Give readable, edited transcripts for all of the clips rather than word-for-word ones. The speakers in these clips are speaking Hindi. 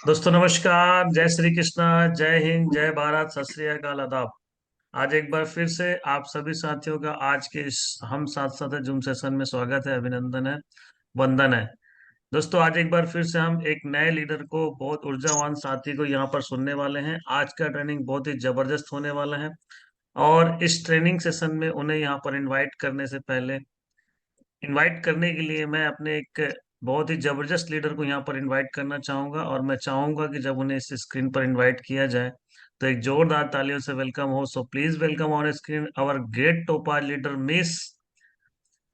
दोस्तों नमस्कार, जय श्री कृष्णा, जय हिंद, जय भारत, सत श्री अकाल, आदाब। आज एक बार फिर से आप सभी साथियों का आज के इस हम साथ साथ है जूम सेशन में स्वागत है, अभिनंदन है, वंदन है। दोस्तों आज एक बार फिर से हम एक नए लीडर को, बहुत ऊर्जावान साथी को यहाँ पर सुनने वाले हैं। आज का ट्रेनिंग बहुत ही जबरदस्त होने वाला है और इस ट्रेनिंग सेशन में उन्हें यहाँ पर इनवाइट करने से पहले, इनवाइट करने के लिए मैं अपने एक बहुत ही जबरदस्त लीडर को यहाँ पर इनवाइट करना चाहूंगा और मैं चाहूंगा कि जब उन्हें इस स्क्रीन पर इनवाइट किया जाए तो एक जोरदार तालियों से वेलकम हो। So please welcome on screen our great Topaz leader Miss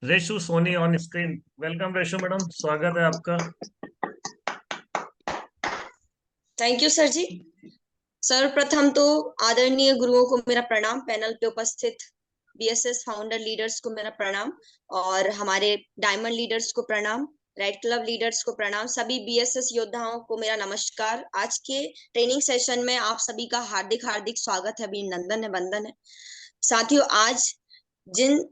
Reshu Soni on screen. Welcome Reshu madam, स्वागत है आपका। Thank you sir ji. सर्वप्रथम तो आदरणीय गुरुओं को मेरा प्रणाम, पैनल पे उपस्थित बीएसएस फाउंडर लीडर्स को मेरा प्रणाम और हमारे डायमंड लीडर्स को प्रणाम, रेड क्लब लीडर्स को प्रणाम, सभी बीएसएस योद्धाओं को मेरा नमस्कार। आज के ट्रेनिंग सेशन में आप सभी का हार्दिक हार्दिक स्वागत है, अभिनंदन है, वंदन है। साथियों, आज जिन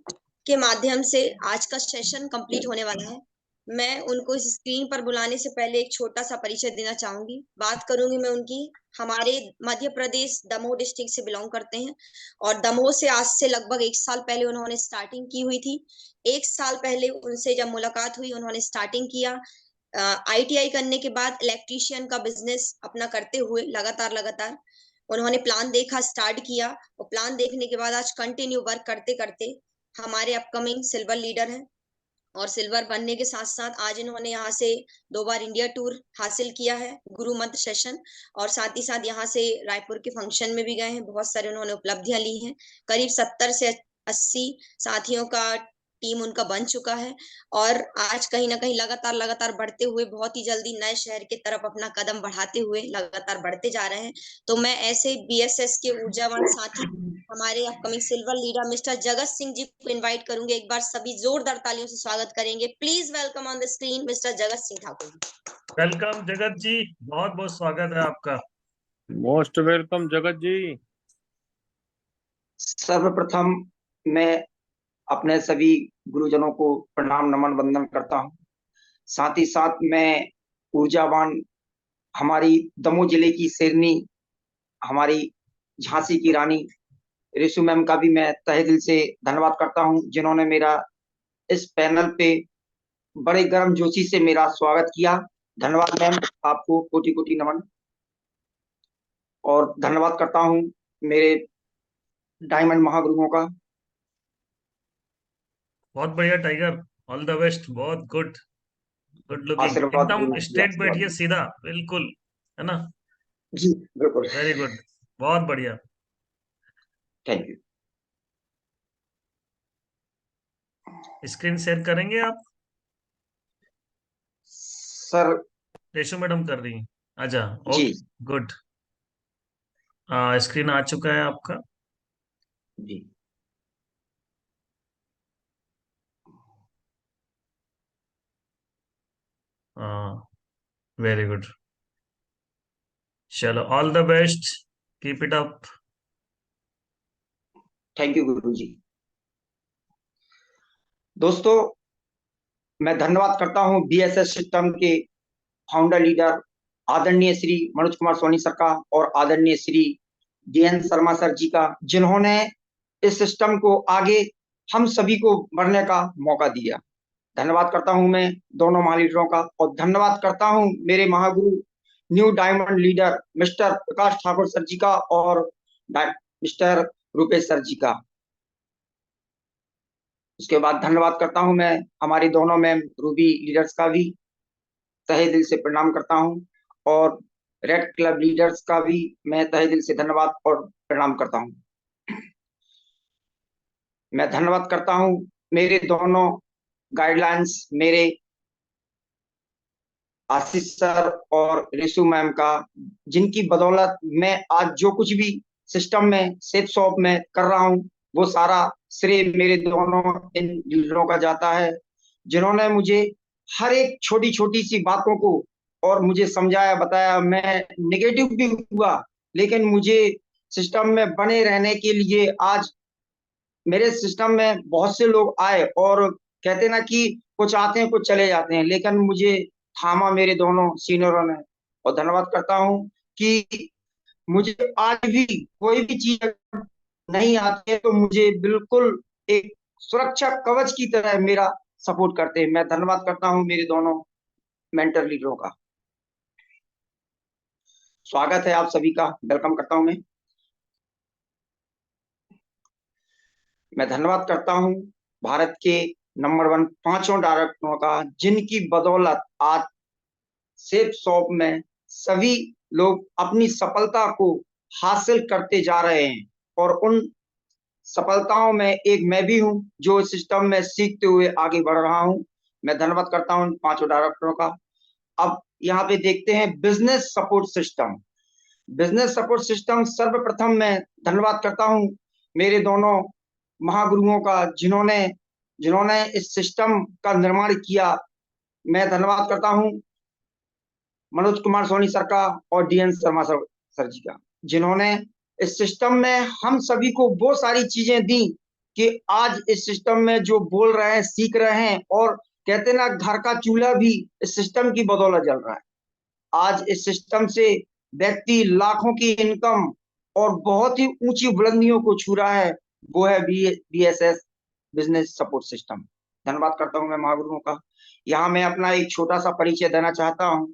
के माध्यम से आज का सेशन कंप्लीट होने वाला है, मैं उनको इस स्क्रीन पर बुलाने से पहले एक छोटा सा परिचय देना चाहूंगी। बात करूंगी मैं उनकी। हमारे मध्य प्रदेश दमोह डिस्ट्रिक्ट से बिलोंग करते हैं और दमोह से आज से लगभग 1 साल पहले उन्होंने स्टार्टिंग की हुई थी। 1 साल पहले उनसे जब मुलाकात हुई, उन्होंने स्टार्टिंग किया। आईटीआई करने के बाद इलेक्ट्रीशियन का बिजनेस अपना करते हुए लगातार लगातार उन्होंने प्लान देखा, स्टार्ट किया और प्लान देखने के बाद आज कंटिन्यू वर्क करते करते हमारे अपकमिंग सिल्वर लीडर हैं। और सिल्वर बनने के साथ साथ आज इन्होंने यहाँ से 2 बार इंडिया टूर हासिल किया है, गुरु मंत्र सेशन, और साथ ही साथ यहाँ से रायपुर के फंक्शन में भी गए हैं। बहुत सारे उन्होंने उपलब्धियां ली हैं। करीब 70 से 80 साथियों का टीम उनका बन चुका है और आज कहीं ना कहीं लगातार लगातार बढ़ते हुए बहुत ही जल्दी नए शहर की तरफ अपना कदम बढ़ाते हुए लगातार बढ़ते जा रहे हैं। तो मैं ऐसे बीएसएस के ऊर्जावान साथी, हमारे upcoming silver leader mister Jagat Singh ji को इनवाइट करूंगे। एक बार सभी जोरदार तालियों से स्वागत करेंगे। Please welcome on the screen mister Jagat Singh Thakur ji. Welcome जगत जी, बहुत बहुत स्वागत है आपका। मोस्ट वेलकम जगत जी। सर्वप्रथम मैं अपने सभी गुरुजनों को प्रणाम नमन वंदन करता हूं। साथ ही साथ मैं ऊर्जावान हमारी दमोह जिले की शेरनी, हमारी झांसी की रानी रिशु मैम का भी मैं तहे दिल से धन्यवाद करता हूं, जिन्होंने मेरा इस पैनल पे बड़े गर्मजोशी से मेरा स्वागत किया। धन्यवाद मैम, आपको कोटि कोटि नमन। और धन्यवाद करता हूं मेरे डायमंड महागुरुओं का। बहुत बढ़िया टाइगर, ऑल द बेस्ट, बहुत गुड, गुड लुकिंग, आशीर्वाद एकदम गुरु जी, स्ट्रेट आशीर्वाद बैठिए, सीधा, बिल्कुल, है ना। जी, बिल्कुल। वेरी गुड, बहुत बढ़िया। थैंक यू स्क्रीन शेयर करेंगे आप? सर। रेशो मैडम कर रही हैं, अच्छा, जी ओके, गुड। स्क्रीन आ चुका है आपका। जी। वेरी गुड, चलो, all the best, keep it up. Thank you गुरु जी। दोस्तों, मैं धन्यवाद करता हूं बीएसएस सिस्टम के फाउंडर लीडर आदरणीय श्री मनोज कुमार सोनी सर का और आदरणीय श्री डीएन शर्मा सर जी का, जिन्होंने इस सिस्टम को आगे हम सभी को बढ़ने का मौका दिया। धन्यवाद करता हूं मैं दोनों महालीडरों का और धन्यवाद करता हूं मेरे Mahaguru new diamond leader mister Prakash Thakur sir जी का और मिस्टर रूपेश सर जी का। उसके बाद धन्यवाद करता हूं मैं हमारी दोनों मैम रूबी लीडर्स का भी तहे दिल से प्रणाम करता हूं और रेड क्लब लीडर्स का भी मैं तहे दिल से धन्यवाद और प्रणाम करता हूं। मैं धन्यवाद करता हूं मेरे दोनों गाइडलाइंस, मेरे आशीष सर और रिशु मैम का, जिनकी बदौलत मैं आज जो कुछ भी सिस्टम में सेफ शॉप में कर रहा हूं, वो सारा श्रेय मेरे दोनों इन लीडरों का जाता है, जिन्होंने मुझे हर एक छोटी छोटी सी बातों को और मुझे समझाया बताया। मैं नेगेटिव भी हुआ, लेकिन मुझे सिस्टम में बने रहने के लिए आज मेरे सिस्टम में बहुत से लोग आए और कहते ना कि कुछ आते हैं कुछ चले जाते हैं, लेकिन मुझे थामा मेरे दोनों सीनियरों ने और धन्यवाद करता हूं कि मुझे आज भी कोई भी चीज नहीं आती है तो मुझे बिल्कुल एक सुरक्षा कवच की तरह मेरा सपोर्ट करते हैं। मैं धन्यवाद करता हूं मेरे दोनों मेंटर लीडरों का। स्वागत है आप सभी का, वेलकम करता हूं मैं धन्यवाद करता हूं भारत के नंबर 1 पांचों डायरेक्टरों का, जिनकी बदौलत आज सेफ शॉप में सभी लोग अपनी सफलता को हासिल करते जा रहे हैं। और उन सफलताओं में एक मैं भी हूं जो इस सिस्टम में सीखते हुए आगे बढ़ रहा हूं। मैं धन्यवाद करता हूं पांचों डायरेक्टरों का। अब यहाँ पे देखते हैं business support system. Business support system सर्वप्रथम मैं धन्यवाद करता हूं मेरे दोनों महागुरुओं का, जिन्होंने जिन्होंने इस सिस्टम का निर्माण किया। मैं धन्यवाद करता हूं मनोज कुमार सोनी सर का और डीएन शर्मा सर जी का, जिन्होंने इस सिस्टम में हम सभी को वो सारी चीजें दी कि आज इस सिस्टम में जो बोल रहे हैं, सीख रहे हैं, और कहते ना घर का चूल्हा भी इस सिस्टम की बदौलत जल रहा है। आज इस सिस्टम से व्यक्ति लाखों की इनकम और बहुत ही ऊंची बुलंदियों को छू रहा है। वो है बीएसएस बिजनेस सपोर्ट सिस्टम। धन्यवाद करता हूं मैं महागुरुओं का। यहाँ मैं अपना एक छोटा सा परिचय देना चाहता हूं।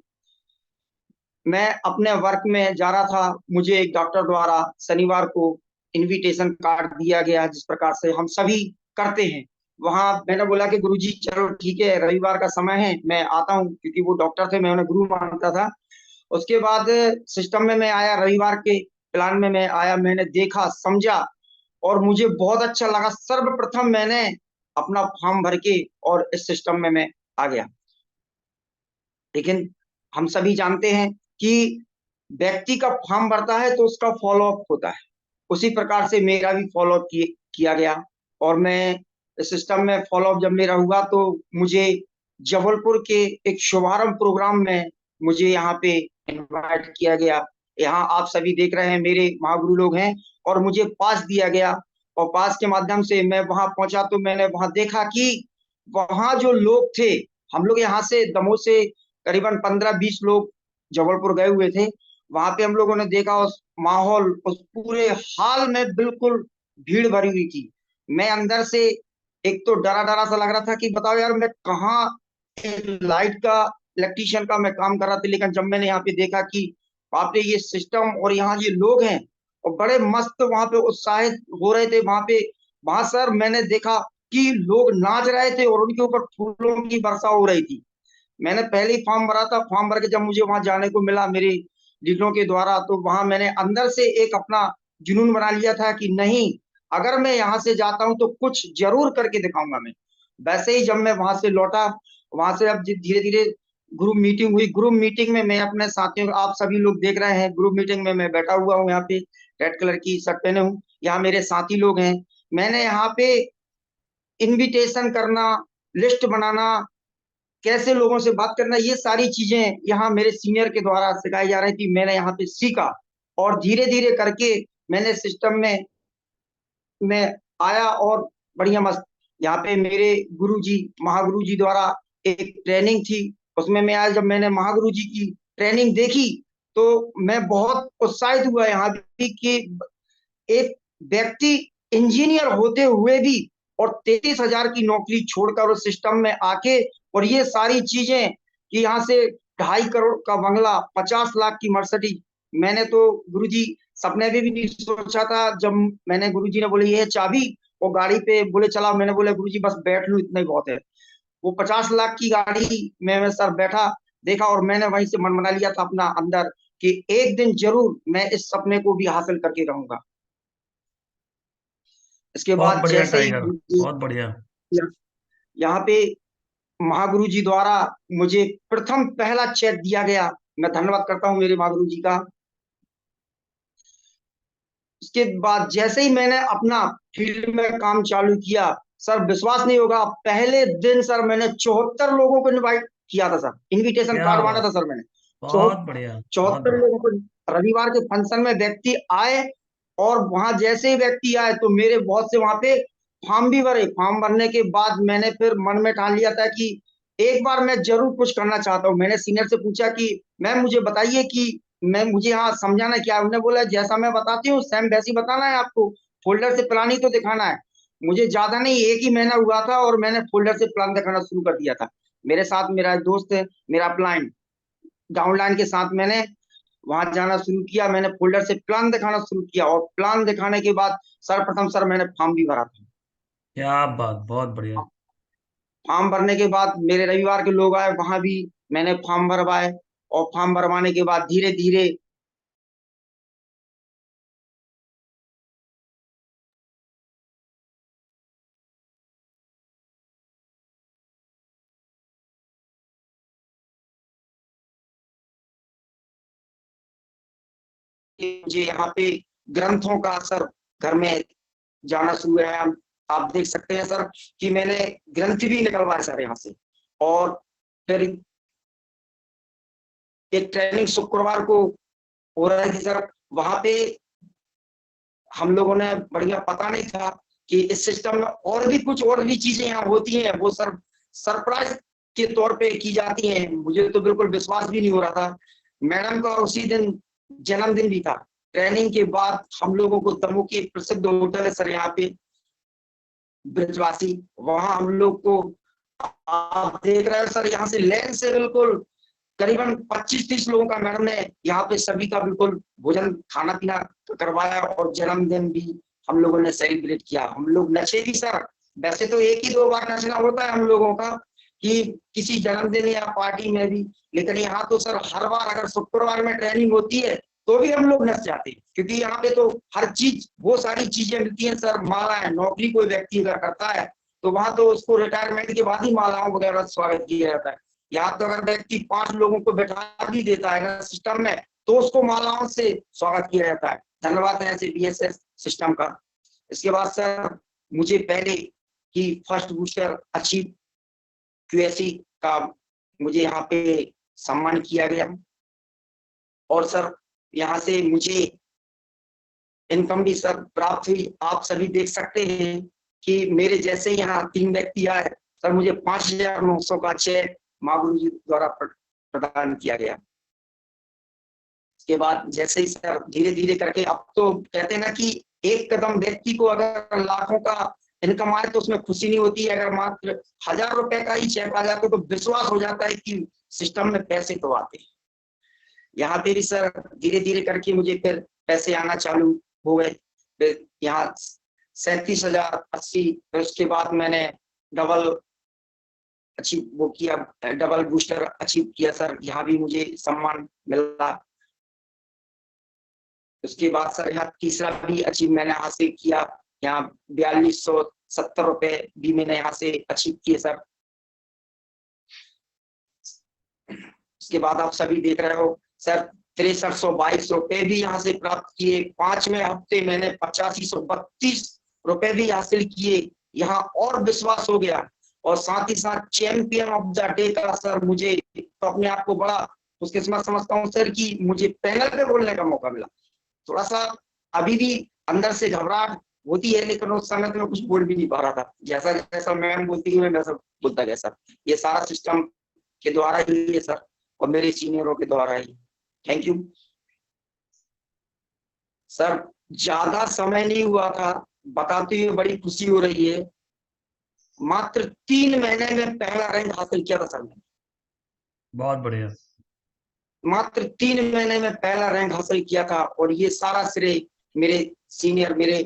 मैं अपने वर्क में जा रहा था, मुझे एक डॉक्टर द्वारा शनिवार को इनविटेशन कार्ड दिया गया, जिस प्रकार से हम सभी करते हैं। वहां मैंने बोला कि गुरुजी चलो ठीक है, रविवार का समय है, मैं आता हूँ, क्योंकि वो डॉक्टर थे, मैं उन्हें गुरु मानता था। उसके बाद सिस्टम में मैं आया, रविवार के प्लान में मैं आया, मैंने देखा, समझा और मुझे बहुत अच्छा लगा। सर्वप्रथम मैंने अपना फॉर्म भर के और इस सिस्टम में मैं आ गया। लेकिन हम सभी जानते हैं कि व्यक्ति का फॉर्म भरता है तो उसका फॉलोअप होता है। उसी प्रकार से मेरा भी फॉलोअप किया गया और मैं इस सिस्टम में फॉलोअप जब मेरा हुआ तो मुझे जबलपुर के एक शुभारंभ प्रोग्राम में मुझे यहाँ पे इनवाइट किया गया। यहाँ आप सभी देख रहे हैं मेरे महागुरु लोग हैं, और मुझे पास दिया गया। और पास के माध्यम से मैं वहां पहुंचा तो मैंने वहां देखा कि वहां जो लोग थे, हम लोग यहाँ से दमोह से करीबन 15-20 लोग जबलपुर गए हुए थे। वहां पे हम लोगों ने देखा उस माहौल, उस पूरे हाल में बिल्कुल भीड़ भरी हुई थी। मैं अंदर से एक तो डरा डरा सा लग रहा था कि बताओ यार, मैं कहाँ लाइट का इलेक्ट्रीशियन का मैं काम कर रहा था। लेकिन जब मैंने यहाँ पे देखा कि वहां पे ये सिस्टम और यहाँ ये लोग हैं और बड़े मस्त वहां पे उत्साहित हो रहे थे, वहां सर मैंने देखा कि लोग नाच रहे थे और उनके ऊपर फूलों की वर्षा हो रही थी। मैंने पहले ही फॉर्म भरा था, फॉर्म भर के जब मुझे वहां जाने को मिला मेरे लीडरों के द्वारा, तो वहां मैंने अंदर से एक अपना जुनून बना लिया था कि नहीं, अगर मैं यहाँ से जाता हूं तो कुछ जरूर करके दिखाऊंगा मैं। वैसे ही जब मैं वहां से लौटा, वहां से अब धीरे धीरे ग्रुप मीटिंग हुई। ग्रुप मीटिंग में मैं अपने साथियों, आप सभी लोग देख रहे हैं, ग्रुप मीटिंग में मैं बैठा हुआ हूँ, यहाँ पे रेड कलर की शर्ट पहने हूँ। यहाँ मेरे साथी लोग हैं। मैंने यहाँ पे इनविटेशन करना, लिस्ट बनाना, कैसे लोगों से बात करना, ये सारी चीजें यहाँ मेरे सीनियर के द्वारा सिखाई जा रही थी। मैंने यहाँ पे सीखा और धीरे धीरे करके मैंने सिस्टम में आया और बढ़िया मस्त। यहाँ पे मेरे गुरुजी, महागुरु जी द्वारा एक ट्रेनिंग थी, उसमें मैं आया। जब मैंने महागुरु जी की ट्रेनिंग देखी तो मैं बहुत उत्साहित हुआ यहाँ भी कि एक व्यक्ति इंजीनियर होते हुए भी और 33,000 की नौकरी छोड़कर उस सिस्टम में आके और ये सारी चीजें कि यहाँ से 2.5 करोड़ का बंगला, 50 लाख की मर्सिडीज। मैंने तो गुरुजी सपने में भी नहीं सोचा था। जब मैंने, गुरुजी ने बोले ये है चाबी, और गाड़ी पे बोले चला, मैंने बोला गुरुजी बस बैठ लूं, इतना ही बहुत है। वो 50 लाख की गाड़ी में मैं सर बैठा, देखा, और मैंने वहीं से मन बना लिया था अपना अंदर कि एक दिन जरूर मैं इस सपने को भी हासिल करके रहूंगा। इसके बहुत बाद बढ़िया जैसे ही टाइगर, बहुत बढ़िया। यहाँ पे महागुरु जी द्वारा मुझे प्रथम पहला चेक दिया गया, मैं धन्यवाद करता हूँ मेरे महागुरु जी का। इसके बाद जैसे ही मैंने अपना फील्ड में काम चालू किया, सर विश्वास नहीं होगा, पहले दिन सर मैंने 74 लोगों को इनवाइट किया था सर, इनविटेशन क्या कार्ड बांटा था बात, सर मैंने। बहुत बढ़िया, बहुत 74 बढ़िया। लोगों को रविवार के फंक्शन में व्यक्ति आए, और वहां जैसे ही व्यक्ति आए तो मेरे बहुत से वहां पे फॉर्म भी भरे। फॉर्म भरने के बाद मैंने फिर मन में ठान लिया था कि एक बार मैं जरूर कुछ करना चाहता हूँ। मैंने सीनियर से पूछा कि मैम मुझे बताइए कि मैं मुझे यहाँ समझाना क्या है। उन्होंने बोला जैसा मैं बताती हूँ सेम वैसे ही बताना है आपको, फोल्डर से प्लान ही तो दिखाना है। मुझे ज्यादा नहीं, एक ही महीना हुआ था और मैंने फोल्डर से प्लान दिखाना शुरू कर दिया था। मेरे साथ मेरा एक दोस्त है, मेरा अपलाइन डाउनलाइन के साथ मैंने वहां जाना शुरू किया। मैंने फोल्डर से प्लान दिखाना शुरू किया और प्लान दिखाने के बाद सर्वप्रथम सर मैंने फॉर्म भी भरा था। क्या बात, बहुत बढ़िया। फॉर्म भरने के बाद मेरे रविवार के लोग आए, वहां भी मैंने फॉर्म भरवाए। और फॉर्म भरवाने के बाद धीरे धीरे मुझे यहाँ पे ग्रंथों का सर घर में जाना शुरू है। आप देख सकते हैं सर कि मैंने ग्रंथ भी निकलवाए सर यहाँ से। और फिर एक ट्रेनिंग शुक्रवार को हो रही थी सर, वहां पे हम लोगों ने बढ़िया, पता नहीं था कि इस सिस्टम में और भी चीजें यहाँ होती हैं, वो सर सरप्राइज के तौर पे की जाती हैं। मुझे तो बिल्कुल विश्वास भी नहीं हो रहा था। मैडम का उसी दिन जन्मदिन भी था। ट्रेनिंग के बाद हम लोगों को दमोह की एक प्रसिद्ध होटल है सर यहाँ पे ब्रजवासी, वहां हम लोग को, आप देख रहे हैं सर यहाँ से लेन से बिल्कुल करीबन 25-30 लोगों का मैडम ने यहाँ पे सभी का बिल्कुल भोजन खाना पीना करवाया और जन्मदिन भी हम लोगों ने सेलिब्रेट किया। हम लोग नचे भी सर। वैसे तो एक ही दो बार नचना होता है हम लोगों का कि किसी जन्मदिन या पार्टी में भी, लेकिन यहाँ तो सर हर बार अगर शुक्रवार में ट्रेनिंग होती है तो भी हम लोग नच जाते हैं, क्योंकि यहाँ पे तो हर चीज, वो सारी चीजें मिलती हैं सर। मालाएं, नौकरी कोई व्यक्ति अगर करता है तो वहां तो उसको रिटायरमेंट के बाद ही मालाओं वगैरह स्वागत किया जाता है। यहाँ तो अगर व्यक्ति 5 लोगों को बैठा भी देता है सिस्टम में तो उसको मालाओं से स्वागत किया जाता है। धन्यवाद है ऐसे बीएसएस सिस्टम का। इसके बाद सर मुझे पहले ही फर्स्ट बूस्टर अचीव क्यूएससी का मुझे यहाँ पे सम्मान किया गया। और सर यहाँ से मुझे इनकम भी सर प्राप्त हुई। आप सभी देख सकते हैं कि मेरे जैसे यहाँ 3 व्यक्ति आए सर, मुझे 5,900 का चेक माँ गुरु जी द्वारा प्रदान किया गया। इसके बाद जैसे ही सर धीरे धीरे करके, अब तो कहते हैं ना कि एक कदम व्यक्ति को अगर लाखों का इनकम आए तो उसमें खुशी नहीं होती है, अगर मात्र 1,000 रुपए का ही चेक आ जाता तो विश्वास हो जाता है कि सिस्टम में पैसे तो आते हैं। यहाँ पे भी सर धीरे धीरे करके मुझे फिर पैसे आना चालू हो गए। फिर यहाँ 37,080, फिर उसके बाद मैंने डबल अचीव वो किया, डबल बूस्टर अचीव किया सर, यहाँ भी मुझे सम्मान मिला। उसके बाद सर यहाँ तीसरा भी अचीव मैंने हासिल किया, यहाँ 4,270 रुपए भी मैंने यहाँ से अचीव किए सर। उसके बाद आप सभी देख रहे हो सर 6,322 रुपए भी यहाँ से प्राप्त किए। 5वें हफ्ते मैंने 8,532 रुपए भी हासिल किए। यहाँ और विश्वास हो गया, और साथ ही साथ चैंपियन ऑफ द डे का सर मुझे तो अपने आप को बड़ा खुशकिस्मत समझता हूँ सर कि मुझे पैनल पे बोलने का मौका मिला। थोड़ा सा अभी भी अंदर से घबराहट होती है, लेकिन उस समय तो मैं कुछ बोल भी नहीं पा रहा था। जैसा जैसा मैम बोलती है मैं वैसा बोलता गया सर। ये सारा सिस्टम के द्वारा ही है सर, और मेरे सीनियरों के द्वारा ही। Thank you sir. ज्यादा समय नहीं हुआ था, बताते हुए बड़ी खुशी हो रही है। मात्र 3 महीने में पहला रैंक हासिल किया था सर मैंने। बहुत बढ़िया। मात्र 3 महीने में पहला रैंक हासिल किया था, और ये सारा श्रेय मेरे सीनियर, मेरे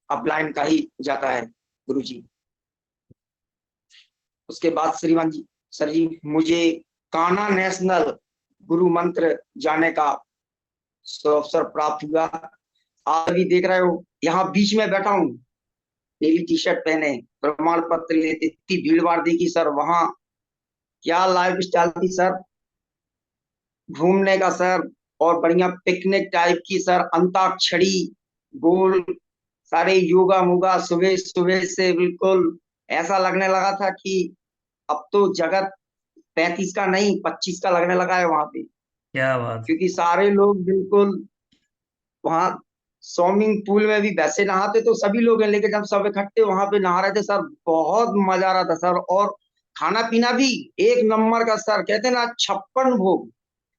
अपलाइन का ही जाता है गुरुजी। उसके बाद श्रीमान जी, सर जी, मुझे कान्हा नेशनल गुरु मंत्र जाने का अवसर प्राप्त हुआ। आप अभी देख रहे हो यहाँ बीच में बैठा हूँ, नीली टी शर्ट पहने, प्रमाण पत्र लेते, इतनी भीड़ भाड़ देखी सर वहां। क्या लाइफ स्टाइल थी सर, घूमने का सर, और बढ़िया पिकनिक टाइप की सर, अंताक्षरी, गोल, सारे योगा मोगा सुबह सुबह से बिल्कुल ऐसा लगने लगा था कि अब तो जगत 35 का नहीं 25 का लगने लगा है वहां पे। क्या बात। क्योंकि सारे लोग बिल्कुल वहां स्विमिंग पूल में भी वैसे नहाते तो सभी लोग हैं, लेकिन जब सब इकट्ठे वहां पे नहा रहे थे सर, बहुत मजा आ रहा था सर। और खाना पीना भी एक नंबर का सर, कहते हैं ना 56 भोग।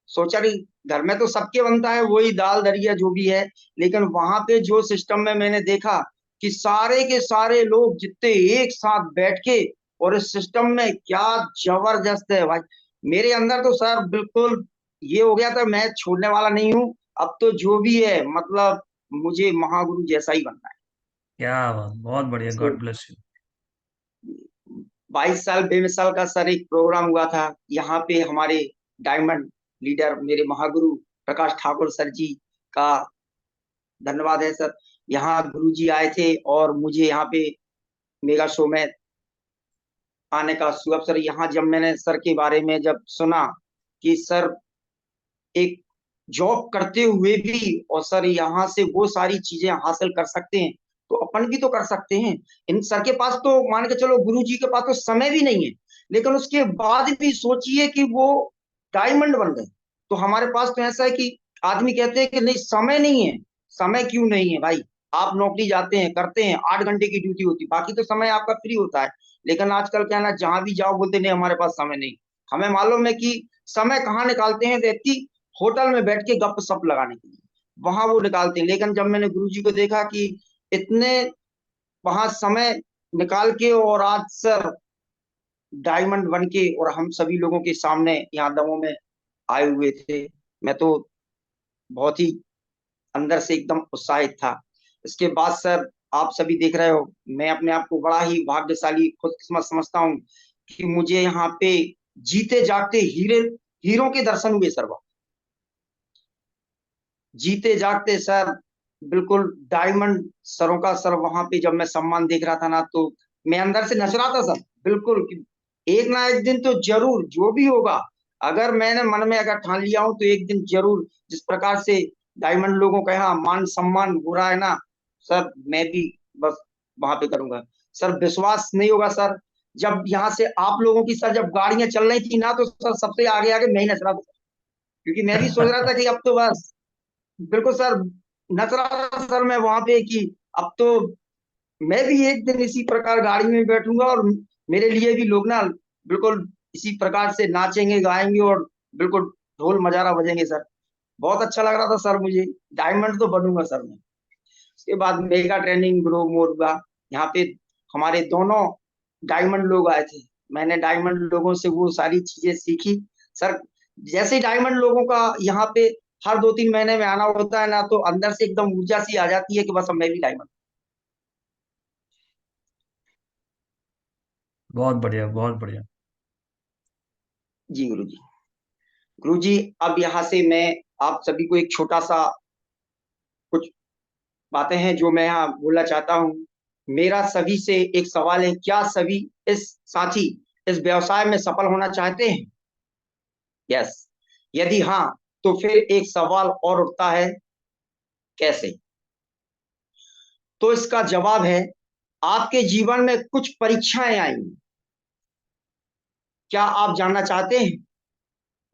सोचा रही घर में तो सबके बनता है वही दाल दरिया जो भी है, लेकिन वहां पे जो सिस्टम में मैंने देखा कि सारे के सारे लोग जितने एक साथ बैठ के, और इस सिस्टम में क्या जबरदस्त है भाई। मेरे अंदर तो सर बिल्कुल ये हो गया था, मैं छोड़ने वाला नहीं हूँ। अब तो जो भी है मतलब मुझे महागुरु जैसा ही बनना क्या बात, बहुत बढ़िया, है। God bless you. 22 साल बेमिसाल का सर एक प्रोग्राम हुआ था यहाँ पे, हमारे डायमंड लीडर मेरे महागुरु प्रकाश ठाकुर सर जी का धन्यवाद है सर। यहाँ गुरु जी आए थे और मुझे यहाँ पे मेगा शो में आने का सुअवसर, यहाँ जब मैंने सर के बारे में जब सुना कि सर एक जॉब करते हुए भी और सर यहाँ से वो सारी चीजें हासिल कर सकते हैं, तो अपन भी तो कर सकते हैं। इन सर के पास तो मान के चलो गुरु जी के पास तो समय भी नहीं है, लेकिन उसके बाद भी सोचिए कि वो डायमंड बन गए। तो हमारे पास तो ऐसा है कि आदमी कहते हैं कि नहीं समय नहीं है। समय क्यों नहीं है भाई, आप नौकरी जाते हैं करते हैं, 8 घंटे की ड्यूटी होती है, बाकी तो समय आपका फ्री होता है। लेकिन आजकल क्या है ना, जहां भी जाओ बोलते नहीं हमारे पास समय नहीं। हमें मालूम है कि समय कहाँ निकालते हैं व्यक्ति, होटल में बैठ के गप सप लगाने के लिए वहां वो निकालते हैं। लेकिन जब मैंने गुरुजी को देखा कि इतने वहां समय निकाल के और आज सर डायमंड बन के और हम सभी लोगों के सामने यहाँ दमों में आए हुए थे, मैं तो बहुत ही अंदर से एकदम उत्साहित था। इसके बाद सर आप सभी देख रहे हो, मैं अपने आप को बड़ा ही भाग्यशाली खुशकिस्मत समझता हूँ कि मुझे यहाँ पे जीते जागते हीरे हीरों के दर्शन हुए सर। जीते जागते सर बिल्कुल डायमंड सरों का सर, वहां पे जब मैं सम्मान देख रहा था ना तो मैं अंदर से नच रहा था सर बिल्कुल कि एक ना एक दिन तो जरूर जो भी होगा, अगर मैंने मन में अगर ठान लिया हूं तो एक दिन जरूर, जिस प्रकार से डायमंड लोगों का यहाँ मान सम्मान हो रहा है ना सर, मैं भी बस वहां पे करूंगा सर। विश्वास नहीं होगा सर, जब यहाँ से आप लोगों की सर जब गाड़ियां चल रही थी ना तो सर सबसे आगे आगे मैं ही नच रहा था, क्योंकि मैं भी सोच रहा था कि अब तो बस बिल्कुल सर नच रहा था सर मैं वहां पे कि अब तो मैं भी एक दिन इसी प्रकार गाड़ी में बैठूंगा और मेरे लिए भी लोग ना बिल्कुल इसी प्रकार से नाचेंगे गाएंगे और बिल्कुल ढोल मजारा बजेंगे सर। बहुत अच्छा लग रहा था सर मुझे, डायमंड तो बनूंगा सर मैं। उसके बाद मेगा ट्रेनिंग ग्रो मोर हुआ, यहाँ पे हमारे दोनों डायमंड लोग आए थे। मैंने डायमंड लोगों से वो सारी चीजें सीखी सर। जैसे डायमंड लोगों का यहाँ पे हर 2-3 महीने में आना होता है ना तो अंदर से एकदम ऊर्जा सी आ जाती है कि बस अब मैं भी डायमंड। बहुत बढ़िया, बहुत बढ़िया। जी गुरु जी। गुरु जी अब यहाँ से मैं आप सभी को एक छोटा सा कुछ बातें हैं जो मैं यहाँ बोलना चाहता हूँ। मेरा सभी से एक सवाल है, क्या सभी इस साथी इस व्यवसाय में सफल होना चाहते हैं? यस। यदि हाँ तो फिर एक सवाल और उठता है, कैसे? तो इसका जवाब है, आपके जीवन में कुछ परीक्षाएं आएंगी। क्या आप जानना चाहते हैं?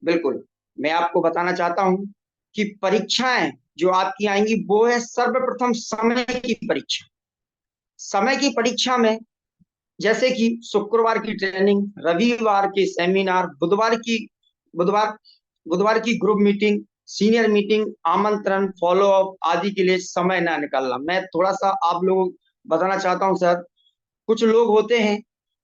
बिल्कुल, मैं आपको बताना चाहता हूं कि परीक्षाएं जो आपकी आएंगी वो है सर्वप्रथम समय की परीक्षा। समय की परीक्षा में जैसे कि शुक्रवार की ट्रेनिंग, रविवार के सेमिनार, बुधवार बुधवार की ग्रुप मीटिंग, सीनियर मीटिंग, आमंत्रण, फॉलो अप आदि के लिए समय ना निकालना। मैं थोड़ा सा आप लोगों को बताना चाहता हूं सर, कुछ लोग होते हैं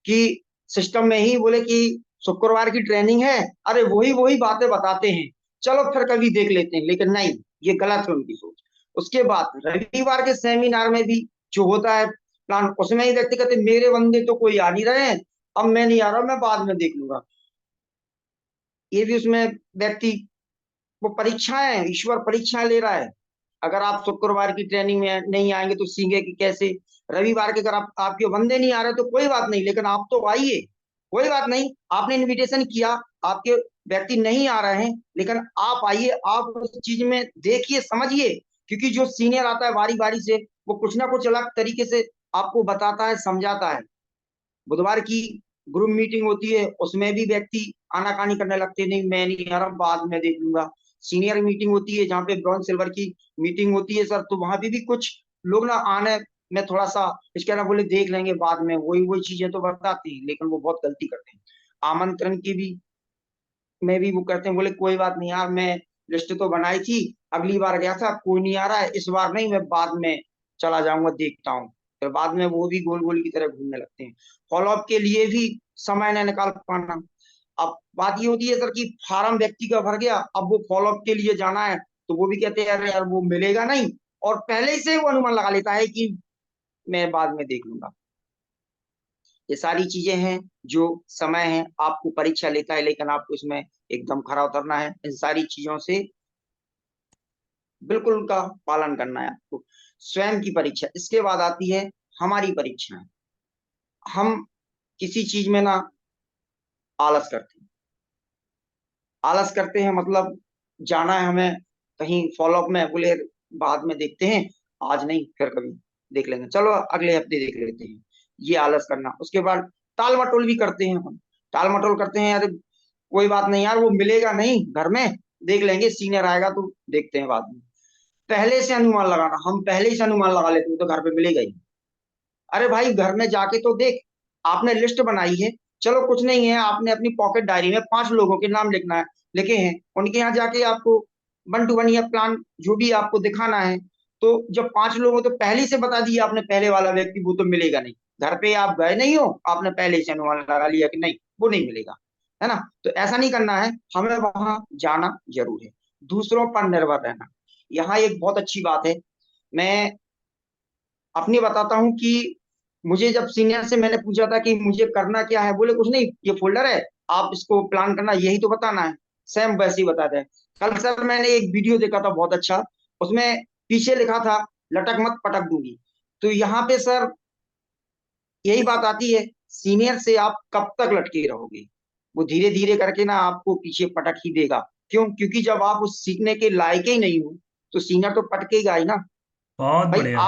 कि सिस्टम में ही बोले कि शुक्रवार की ट्रेनिंग है, अरे वही वही बातें बताते हैं, चलो फिर कभी देख लेते हैं, लेकिन नहीं, ये गलत है उनकी सोच। उसके बाद रविवार के सेमिनार में भी जो होता है प्लान, उसमें ही व्यक्ति कहते मेरे बंदे तो कोई आ नहीं रहे हैं, अब मैं नहीं आ रहा, मैं बाद में देख लूंगा। ये भी उसमें व्यक्ति वो परीक्षाएं, ईश्वर परीक्षाएं ले रहा है। अगर आप शुक्रवार की ट्रेनिंग में नहीं आएंगे तो सीखेंगे कि कैसे। रविवार के अगर आपके बंदे नहीं आ रहे तो कोई बात नहीं, लेकिन आप तो आइए, कोई बात नहीं, आपने इनविटेशन किया, आपके व्यक्ति नहीं आ रहे हैं, लेकिन आप आइए, आप उस चीज में देखिए समझिए, क्योंकि जो सीनियर आता है बारी बारी से वो कुछ ना कुछ अलग तरीके से आपको बताता है, समझाता है। बुधवार की ग्रुप मीटिंग होती है, उसमें भी व्यक्ति आनाकानी करने लगते हैं, नहीं मैं नहीं आ रहा, बाद में देख लूंगा। सीनियर मीटिंग होती है जहाँ पे ब्रॉन्ज सिल्वर की मीटिंग होती है सर, तो वहां पे भी कुछ लोग ना आने में थोड़ा सा इसके ना बोले देख लेंगे बाद में, वही वही चीजें तो बताते हैं, लेकिन वो बहुत गलती करते हैं। आमंत्रण की भी में भी वो करते हैं, बोले कोई बात नहीं यार, मैं लिस्ट तो बनाई थी, अगली बार गया था, कोई नहीं आ रहा है, इस बार नहीं, मैं बाद में चला जाऊंगा, देखता हूँ। फिर बाद में वो भी गोल गोल की तरह घूमने लगते हैं। फॉलो अप के लिए भी समय न निकाल पाना। अब बात ये होती है सर कि फार्म व्यक्ति का भर गया, अब वो फॉलो अप के लिए जाना है, तो वो भी कहते हैं यार यार वो मिलेगा नहीं, और पहले ही से वो अनुमान लगा लेता है कि मैं बाद में देख लूंगा। ये सारी चीजें हैं जो समय है, आपको परीक्षा लेता है, लेकिन आपको इसमें एकदम खरा उतरना है। इन सारी चीजों से बिल्कुल उनका पालन करना है आपको। स्वयं की परीक्षा, इसके बाद आती है हमारी परीक्षाएं। हम किसी चीज में ना आलस करते हैं, आलस करते हैं मतलब जाना है हमें कहीं फॉलो अप में, बोले बाद में देखते हैं, आज नहीं फिर कभी देख लेंगे, चलो अगले हफ्ते देख लेते हैं, ये आलस करना। उसके बाद टाल मटोल भी करते हैं हम, टाल मटोल करते हैं, यार कोई बात नहीं यार, वो मिलेगा नहीं घर में, देख लेंगे, सीनियर आएगा तो देखते हैं बाद में। पहले से अनुमान लगाना, हम पहले से अनुमान लगा लेते हैं तो घर पे मिलेगा ही। अरे भाई घर में जाके तो देख, आपने लिस्ट बनाई है, चलो कुछ नहीं है, आपने अपनी पॉकेट डायरी में 5 लोगों के नाम लिखना है, लिखे हैं, उनके यहाँ जाके आपको 1 to 1 या प्लान जो भी आपको दिखाना है, तो जब 5 लोगों तो पहले से बता दिया आपने, पहले वाला व्यक्ति वो तो मिलेगा नहीं, घर पे आप गए नहीं हो, आपने पहले से अनुमान लगा लिया कि नहीं वो नहीं मिलेगा, है ना। तो ऐसा नहीं करना है, हमें वहां जाना जरूर है। दूसरों पर निर्भर रहना, यहाँ एक बहुत अच्छी बात है, मैं अपनी बताता हूँ कि मुझे जब सीनियर से मैंने पूछा था कि मुझे करना क्या है, बोले कुछ नहीं, ये फोल्डर है, आप इसको प्लान करना, यही तो बताना है, सेम वैसे ही बताते हैं। कल सर मैंने एक वीडियो देखा था बहुत अच्छा, उसमें पीछे लिखा था लटक मत पटक दूंगी। तो यहाँ पे सर यही बात आती है, सीनियर से आप कब तक लटके रहोगे, वो धीरे धीरे करके ना आपको पीछे पटक ही देगा। क्यों? क्योंकि जब आप उस सीखने के लायक ही नहीं हो तो सीनियर तो पटकेगा ही ना। बहुत भाई बढ़िया।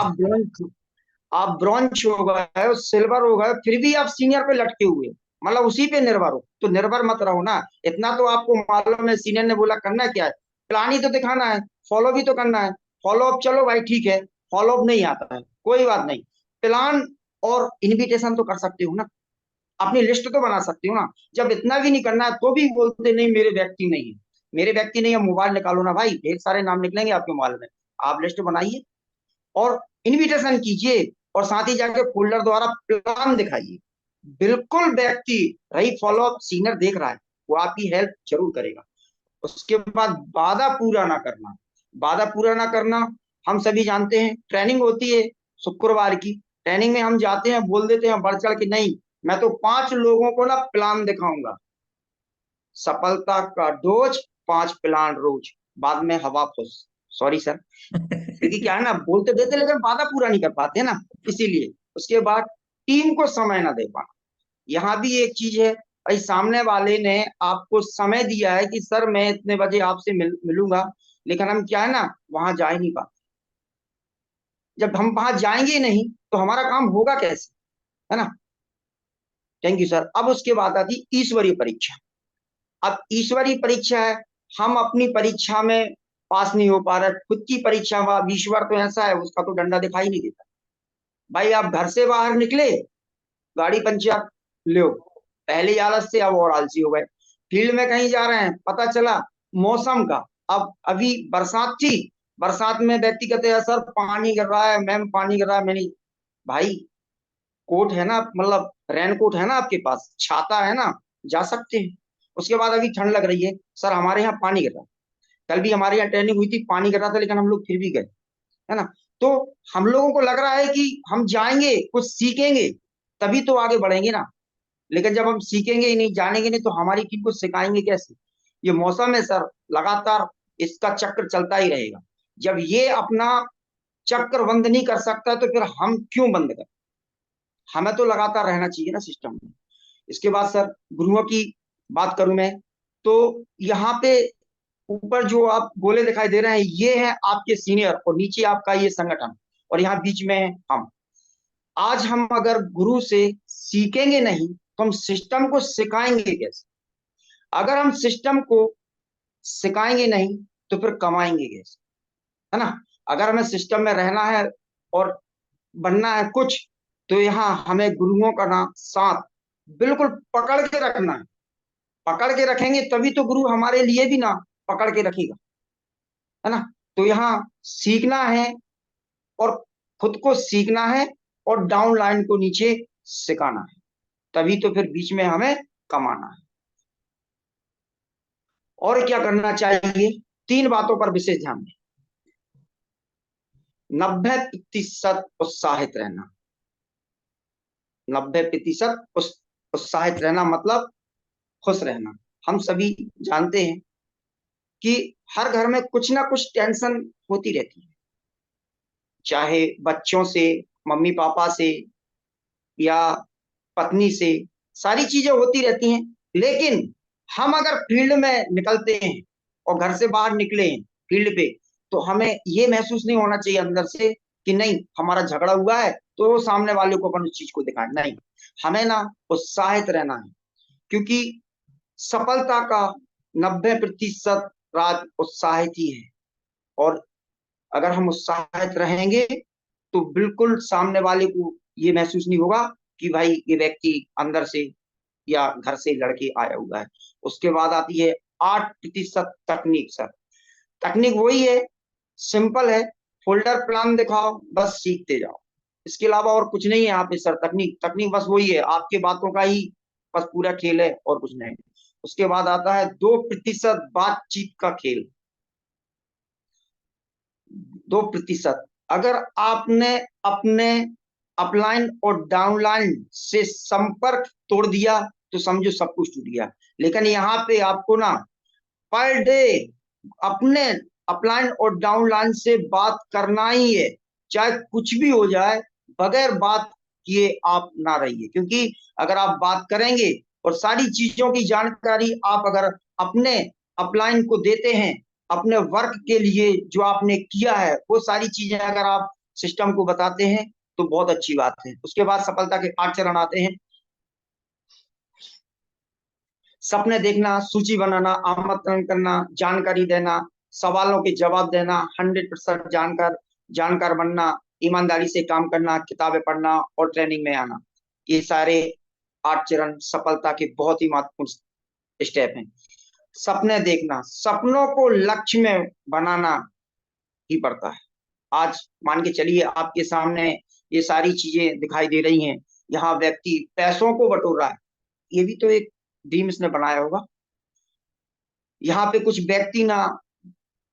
आप ब्रॉन्ज हो गए, सिल्वर हो गए, फिर भी आप सीनियर पे लटके हुए, मतलब उसी पे निर्भर हो, तो निर्भर मत रहो ना। इतना तो आपको मालूम है सीनियर ने बोला करना क्या है, प्लान ही तो दिखाना है, फॉलो भी तो करना है। फॉलो अप चलो भाई ठीक है, फॉलो अप नहीं आता है कोई बात नहीं, प्लान और इनविटेशन तो कर सकते हो ना, अपनी लिस्ट तो बना सकते हो ना। जब इतना भी नहीं करना है तो भी बोलते नहीं मेरे व्यक्ति नहीं है, मेरे व्यक्ति नहीं है, मोबाइल निकालो ना भाई, ढेर सारे नाम निकलेंगे आपके मोबाइल में, आप लिस्ट बनाइए और इनविटेशन कीजिए, और साथ ही जाके फोल्डर द्वारा प्लान दिखाइए। बिल्कुल व्यक्ति रही फॉलो अप सीनियर देख रहा है, वो आपकी हेल्प जरूर करेगा। उसके बाद वादा पूरा ना करना, वादा पूरा ना करना, हम सभी जानते हैं, ट्रेनिंग होती है शुक्रवार की, ट्रेनिंग में हम जाते हैं, बोल देते हैं बढ़ चढ़ के नहीं, मैं तो 5 लोगों को ना प्लान दिखाऊंगा, सफलता का डोज 5 प्लान रोज, बाद में हवा फुस, सॉरी सर, क्योंकि क्या है ना, बोलते देते लेकिन वादा पूरा नहीं कर पाते ना, इसीलिए। उसके बाद टीम को समय ना दे पाना, यहाँ भी एक चीज है, भाई सामने वाले ने आपको समय दिया है कि सर मैं इतने बजे आपसे मिलूंगा, लेकिन हम क्या है ना वहां जा ही नहीं पाते। जब हम वहां जाएंगे नहीं तो हमारा काम होगा कैसे, है ना। Thank you sir. अब उसके बाद आती ईश्वरीय परीक्षा। अब ईश्वरीय परीक्षा है, हम अपनी परीक्षा में पास नहीं हो पा रहे, खुद की परीक्षा में, अब ईश्वर तो ऐसा है उसका तो डंडा दिखाई नहीं देता। भाई आप घर से बाहर निकले, गाड़ी पंचर लो, पहले ही आलस से अब और आलसी हो गए। फील्ड में कहीं जा रहे हैं, पता चला मौसम का, अब अभी बरसात थी, बरसात में व्यक्ति कहते हैं सर पानी गिर रहा है, मैम पानी गिर रहा है, मैंने भाई कोट है ना, मतलब रेन कोट है ना आपके पास, छाता है ना, जा सकते हैं। उसके बाद अभी ठंड लग रही है, सर हमारे यहाँ पानी गिर रहा है, कल भी हमारे यहाँ ट्रेनिंग हुई थी, पानी गिर रहा था लेकिन हम लोग फिर भी गए, है ना। तो हम लोगों को लग रहा है कि हम जाएंगे कुछ सीखेंगे तभी तो आगे बढ़ेंगे ना, लेकिन जब हम सीखेंगे ही नहीं, जानेंगे नहीं, तो हमारी टीम को सिखाएंगे कैसे। ये मौसम है सर, लगातार इसका चक्र चलता ही रहेगा, जब ये अपना चक्र बंद नहीं कर सकता तो फिर हम क्यों बंद करें, हमें तो लगातार रहना चाहिए ना सिस्टम में। इसके बाद सर गुरुओं की बात करूं मैं, तो यहाँ पे ऊपर जो आप गोले दिखाई दे रहे हैं ये है आपके सीनियर, और नीचे आपका ये संगठन, और यहाँ बीच में है हम। आज हम अगर गुरु से सीखेंगे नहीं तो हम सिस्टम को सिखाएंगे कैसे, अगर हम सिस्टम को सिखाएंगे नहीं तो फिर कमाएंगे कैसे, है ना। अगर हमें सिस्टम में रहना है और बनना है कुछ, तो यहाँ हमें गुरुओं का ना साथ बिल्कुल पकड़ के रखना है। पकड़ के रखेंगे तभी तो गुरु हमारे लिए भी ना पकड़ के रखेगा, है ना। तो यहाँ सीखना है और खुद को सीखना है और डाउन लाइन को नीचे सिखाना है, तभी तो फिर बीच में हमें कमाना है। और क्या करना चाहिए, 3 बातों पर विशेष ध्यान दें। 90% उत्साहित रहना। 90% उत्साहित रहना मतलब खुश रहना। हम सभी जानते हैं कि हर घर में कुछ ना कुछ टेंशन होती रहती है, चाहे बच्चों से, मम्मी पापा से या पत्नी से, सारी चीजें होती रहती हैं। लेकिन हम अगर फील्ड में निकलते हैं और घर से बाहर निकले हैं फील्ड पे, तो हमें ये महसूस नहीं होना चाहिए अंदर से कि नहीं हमारा झगड़ा हुआ है तो सामने वाले को अपन उस चीज को दिखाएं। नहीं, हमें ना उत्साहित रहना है, क्योंकि सफलता का 90% राज उत्साहित ही है। और अगर हम उत्साहित रहेंगे तो बिल्कुल सामने वाले को ये महसूस नहीं होगा कि भाई ये व्यक्ति अंदर से या घर से लड़के आया हुआ है। उसके बाद आती है 8% तकनीक। सर तकनीक वही है, सिंपल है, फोल्डर प्लान दिखाओ, बस सीखते जाओ, इसके अलावा और कुछ नहीं है यहाँ पे सर। तकनीक तकनीक बस वही है, आपके बातों का ही बस पूरा खेल है और कुछ नहीं। उसके बाद आता है 2% बातचीत का खेल। 2%, अगर आपने अपने अपलाइन और डाउनलाइन से संपर्क तोड़ दिया तो समझो सब कुछ टूट गया। लेकिन यहाँ पे आपको ना पर डे अपने अपलाइन और डाउनलाइन से बात करना ही है, चाहे कुछ भी हो जाए, बगैर बात किए आप ना रहिए। क्योंकि अगर आप बात करेंगे और सारी चीजों की जानकारी आप अगर अपने अपलाइन को देते हैं, अपने वर्क के लिए जो आपने किया है वो सारी चीजें अगर आप सिस्टम को बताते हैं तो बहुत अच्छी बात है। उसके बाद सफलता के 8 चरण आते हैं। सपने देखना, सूची बनाना, आमंत्रण करना, जानकारी देना, सवालों के जवाब देना, 100% जानकार बनना, ईमानदारी से काम करना, किताबें पढ़ना और ट्रेनिंग में आना। ये सारे 8 चरण सफलता के बहुत ही महत्वपूर्ण स्टेप हैं। सपने देखना, सपनों को लक्ष्य में बनाना ही पड़ता है। आज मान के चलिए आपके सामने ये सारी चीजें दिखाई दे रही हैं, यहाँ व्यक्ति पैसों को बटोर रहा है, ये भी तो एक ड्रीम इसने बनाया होगा। यहाँ पे कुछ व्यक्ति ना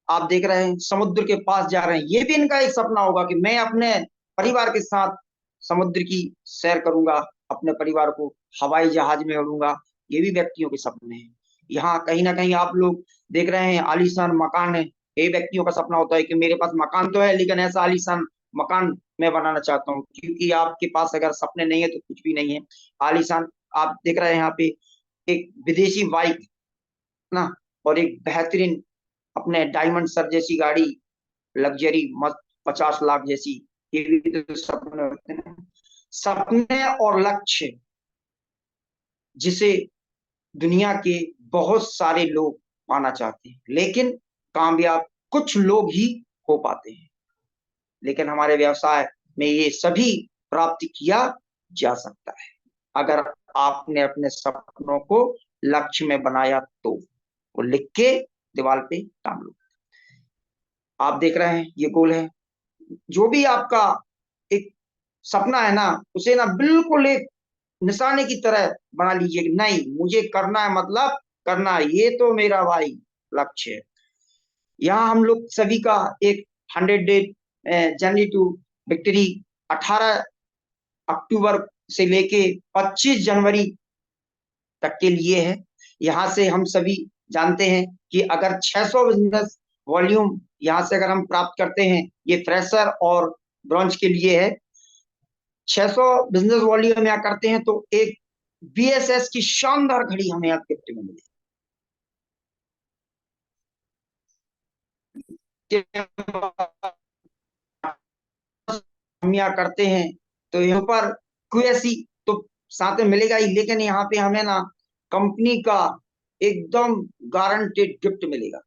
आप देख रहे हैं समुद्र के पास जा रहे हैं, ये भी इनका एक सपना होगा कि मैं अपने परिवार के साथ समुद्र की सैर करूंगा, अपने परिवार को हवाई जहाज में उड़ूंगा। ये भी व्यक्तियों के सपने हैं। यहाँ कहीं ना कहीं आप लोग देख रहे हैं आलीशान मकान है, ये व्यक्तियों का सपना होता है कि मेरे पास मकान तो है लेकिन ऐसा आलीशान मकान मैं बनाना चाहता हूँ। क्योंकि आपके पास अगर सपने नहीं है तो कुछ भी नहीं है। आलीशान आप देख रहे हैं यहाँ पे एक विदेशी बाइक ना, और एक बेहतरीन अपने डायमंड सर जैसी गाड़ी, लग्जरी मस्त 50 लाख जैसी, ये भी तो सपने होते हैं। सपने और लक्ष्य जिसे दुनिया के बहुत सारे लोग पाना चाहते हैं, लेकिन कामयाब कुछ लोग ही हो पाते हैं। लेकिन हमारे व्यवसाय में ये सभी प्राप्त किया जा सकता है अगर आपने अपने सपनों को लक्ष्य में बनाया तो। वो लिख के दीवार पे टांग लो। आप देख रहे हैं ये गोल है, जो भी आपका एक सपना है ना, उसे ना बिल्कुल एक निशाने की तरह बना लीजिए कि नहीं मुझे करना है, मतलब करना है, ये तो मेरा भाई लक्ष्य है। यहाँ हम लोग सभी का एक 100 डे जर्नी टू विक्ट्री 18 अक्टूबर से लेके 25 जनवरी तक के लिए है। यहाँ से हम सभी जानते हैं कि अगर 600 बिजनेस वॉल्यूम यहाँ से अगर हम प्राप्त करते हैं, ये फ्रेशर और ब्रॉन्ज के लिए है, 600 बिजनेस वॉल्यूम यहाँ करते हैं तो एक बीएसएस की शानदार घड़ी हमें यहाँ गिफ्ट में मिलेगी। हम यहाँ करते हैं तो यहाँ पर क्यूएससी तो साथ में मिलेगा ही, लेकिन यहाँ पे हमें ना कंपनी का एकदम गारंटेड गिफ्ट मिलेगा।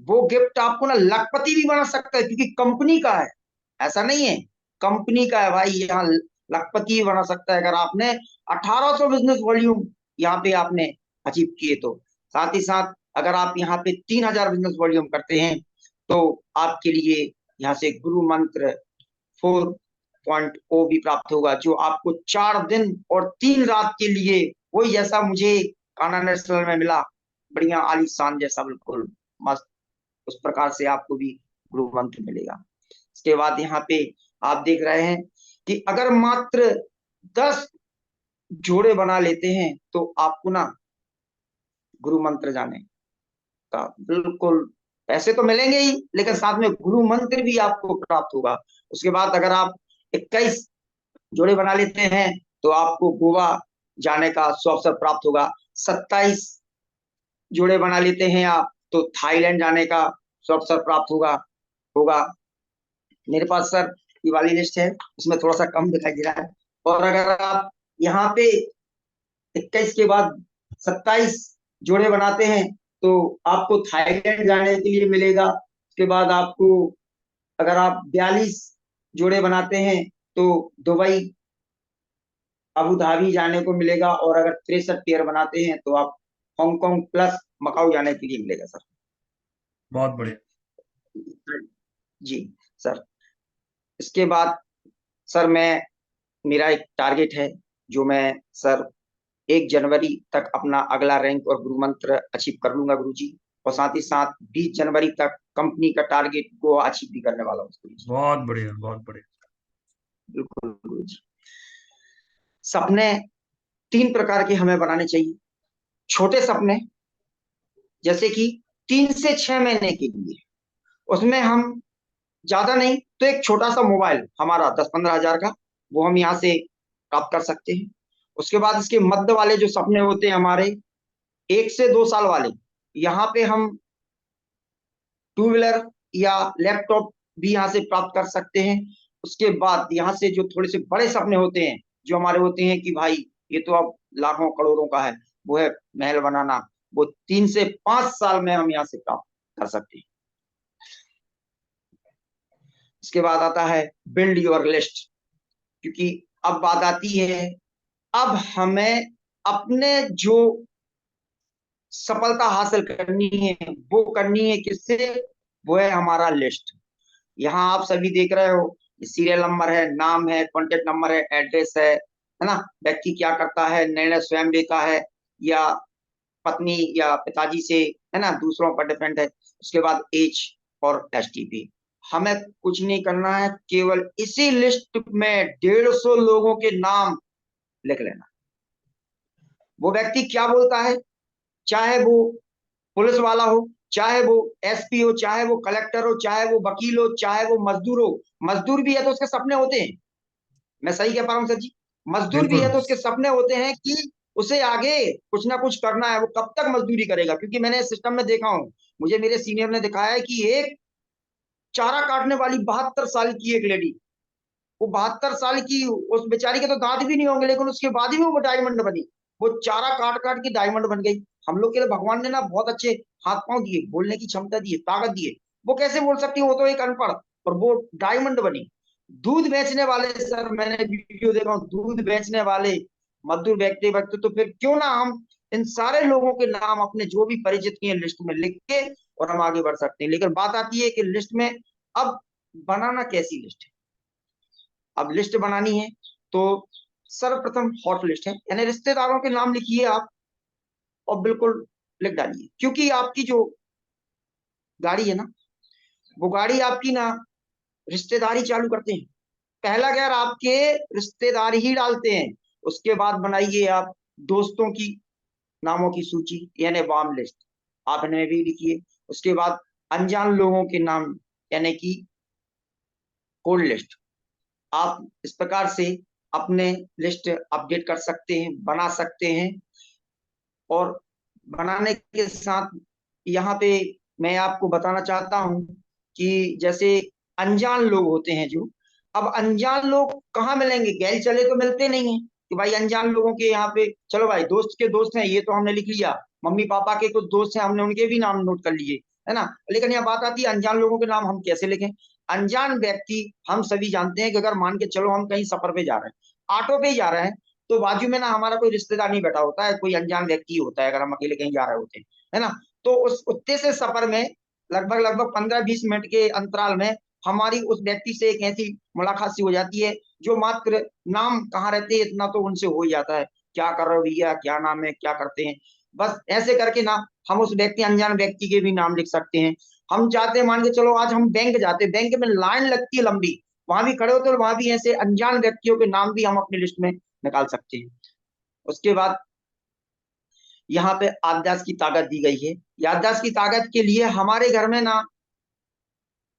वो गिफ्ट आपको ना लखपति भी बना सकता है क्योंकि कंपनी का है, ऐसा नहीं है कंपनी का है भाई, यहाँ लखपति भी बना सकता है अगर आपने 1800 बिजनेस वॉल्यूम यहाँ पे आपने अचीव किए तो। साथ ही साथ अगर आप यहाँ पे 3000 बिजनेस वॉल्यूम करते हैं तो आपके लिए यहाँ से गुरु मंत्र 4.0 भी प्राप्त होगा, जो आपको 4 दिन और 3 रात के लिए, वही जैसा मुझे कान्हा नेशनल में मिला, बढ़िया आलीशान जैसा, बिल्कुल मस्त, उस प्रकार से आपको भी गुरु मंत्र मिलेगा। इसके बाद यहाँ पे आप देख रहे हैं कि अगर मात्र 10 जोड़े बना लेते हैं तो आपको ना गुरु मंत्र जाने का बिल्कुल पैसे तो मिलेंगे ही, लेकिन साथ में गुरु मंत्र भी आपको प्राप्त होगा। उसके बाद अगर आप 21 जोड़े बना लेते हैं तो आपको गोवा जाने का अवसर प्राप्त होगा। 27 जोड़े बना लेते हैं आप तो थाईलैंड जाने का अवसर प्राप्त होगा होगा मेरे पास सर ये वाली लिस्ट है, उसमें थोड़ा सा कम दिखाई दे रहा है। और अगर आप यहाँ पे 21 के बाद 27 जोड़े बनाते हैं तो आपको थाईलैंड जाने के लिए मिलेगा। उसके बाद आपको अगर आप 42 जोड़े बनाते हैं तो दुबई, अबू धाबी जाने को मिलेगा। और अगर 63 पेयर बनाते हैं तो आप हांगकांग प्लस मकाऊ जाने के लिए मिलेगा सर। बहुत बढ़िया जी सर। इसके बाद सर मेरा एक टारगेट है जो मैं सर 1 जनवरी तक अपना अगला रैंक और गुरु मंत्र अचीव कर लूंगा गुरुजी। और साथ ही साथ 20 जनवरी तक कंपनी का टारगेट को अचीव भी करने वाला हूँ गुरुजी। बहुत बढ़िया बहुत बढ़िया। बिल्कुल गुरुजी। सपने 3 प्रकार के हमें बनाने चाहिए। छोटे सपने जैसे कि 3 से 6 महीने के लिए, उसमें हम ज्यादा नहीं तो एक छोटा सा मोबाइल हमारा 10-15 हजार का, वो हम यहाँ से प्राप्त कर सकते हैं। उसके बाद इसके मध्य वाले जो सपने होते हैं हमारे 1 से 2 साल वाले, यहाँ पे हम 2 व्हीलर या लैपटॉप भी यहाँ से प्राप्त कर सकते हैं। उसके बाद यहाँ से जो थोड़े से बड़े सपने होते हैं, जो हमारे होते हैं कि भाई ये तो अब लाखों करोड़ों का है, वो है महल बनाना, वो 3 से 5 साल में हम यहाँ से प्राप्त कर सकते हैं। इसके बाद आता है बिल्ड योर लिस्ट, क्योंकि अब बात आती है, अब हमें अपने जो सफलता हासिल करनी है वो करनी है किससे, वो है हमारा लिस्ट। यहाँ आप सभी देख रहे हो, सीरियल नंबर है, नाम है, कॉन्टेक्ट नंबर है, एड्रेस है ना, व्यक्ति क्या करता है, निर्णय स्वयं लेता है या पत्नी या पिताजी से, है ना, दूसरों पर डिपेंड है। उसके बाद एज और एसटीपी। हमें कुछ नहीं करना है, केवल इसी लिस्ट में 150 लोगों के नाम लिख लेना। वो व्यक्ति क्या बोलता है, चाहे वो पुलिस वाला हो, चाहे वो एसपी हो, चाहे वो कलेक्टर हो, चाहे वो वकील हो, चाहे वो मजदूर हो। मजदूर भी है तो उसके सपने होते हैं, मैं सही कह पा रहा हूँ सर जी? मजदूर भी बिल्कुल है तो उसके सपने होते हैं कि उसे आगे कुछ ना कुछ करना है। वो कब तक मजदूरी करेगा? क्योंकि मैंने सिस्टम में देखा हूँ, मुझे मेरे सीनियर ने दिखाया है कि एक चारा काटने वाली 72 साल की एक लेडी, वो 72 साल की, उस बेचारी के तो दांत भी नहीं होंगे, लेकिन उसके बाद ही वो डायमंड बनी। वो चारा काट काट के डायमंड बन गई। हम लोग के लिए भगवान ने ना बहुत अच्छे हाथ पांव दिए, बोलने की क्षमता दी, ताकत दी है। वो कैसे बोल सकती है? वो तो एक अनपढ़, और वो डायमंड बनी। दूध बेचने वाले सर, मैंने वीडियो देखा, दूध बेचने वाले मजदूर व्यक्ति तो फिर क्यों ना हम इन सारे लोगों के नाम अपने जो भी परिचित किए लिस्ट में लिख के और हम आगे बढ़ सकते हैं। लेकिन बात आती है कि लिस्ट में अब बनाना कैसी लिस्ट है। अब लिस्ट बनानी है तो सर्वप्रथम हॉट लिस्ट है, यानी रिश्तेदारों के नाम लिखिए आप और बिल्कुल लिख डालिए। क्योंकि आपकी जो गाड़ी है ना, वो गाड़ी आपकी ना रिश्तेदारी चालू करते हैं। पहला गैर आपके रिश्तेदार ही डालते हैं। उसके बाद बनाइए आप दोस्तों की नामों की सूची, यानी वार्म लिस्ट, आप इनमें भी लिखिए। उसके बाद अनजान लोगों के नाम, यानी कि कोल्ड लिस्ट। आप इस प्रकार से अपने लिस्ट अपडेट कर सकते हैं, बना सकते हैं। और बनाने के साथ यहाँ पे मैं आपको बताना चाहता हूँ कि जैसे अनजान लोग होते हैं जो, अब अनजान लोग कहाँ मिलेंगे? गैल चले तो मिलते नहीं है कि भाई अनजान लोगों के यहाँ पे, चलो भाई दोस्त के दोस्त हैं ये तो हमने लिख लिया, मम्मी पापा के कुछ दोस्त हैं हमने उनके भी नाम नोट कर लिए, है ना। लेकिन यह बात आती है अनजान लोगों के नाम हम कैसे लिखें? अनजान व्यक्ति, हम सभी जानते हैं कि अगर मान के चलो हम कहीं सफर पे जा रहे हैं, ऑटो पे ही जा रहे हैं, तो बाजू में ना हमारा कोई रिश्तेदार नहीं बैठा होता है, कोई अनजान व्यक्ति होता है अगर हम अकेले कहीं जा रहे होते हैं, है ना। तो उस उतने से सफर में लगभग 15-20 मिनट के अंतराल में हमारी उस व्यक्ति से एक ऐसी मुलाकात सी हो जाती है जो मात्र नाम कहाँ रहते हैं इतना तो उनसे हो ही जाता है, क्या कर रहे हो भैया, क्या नाम है, क्या करते हैं, बस ऐसे करके ना हम उस व्यक्ति, अनजान व्यक्ति के भी नाम लिख सकते हैं। हम चाहते हैं, मान के चलो आज हम बैंक जाते हैं, बैंक में लाइन लगती है लंबी, वहां भी खड़े होते हैं, वहां भी ऐसे अनजान व्यक्तियों के नाम भी हम अपनी लिस्ट में निकाल सकते हैं। उसके बाद यहाँ पे याददाश्त की ताकत दी गई है। याददाश्त की ताकत के लिए हमारे घर में ना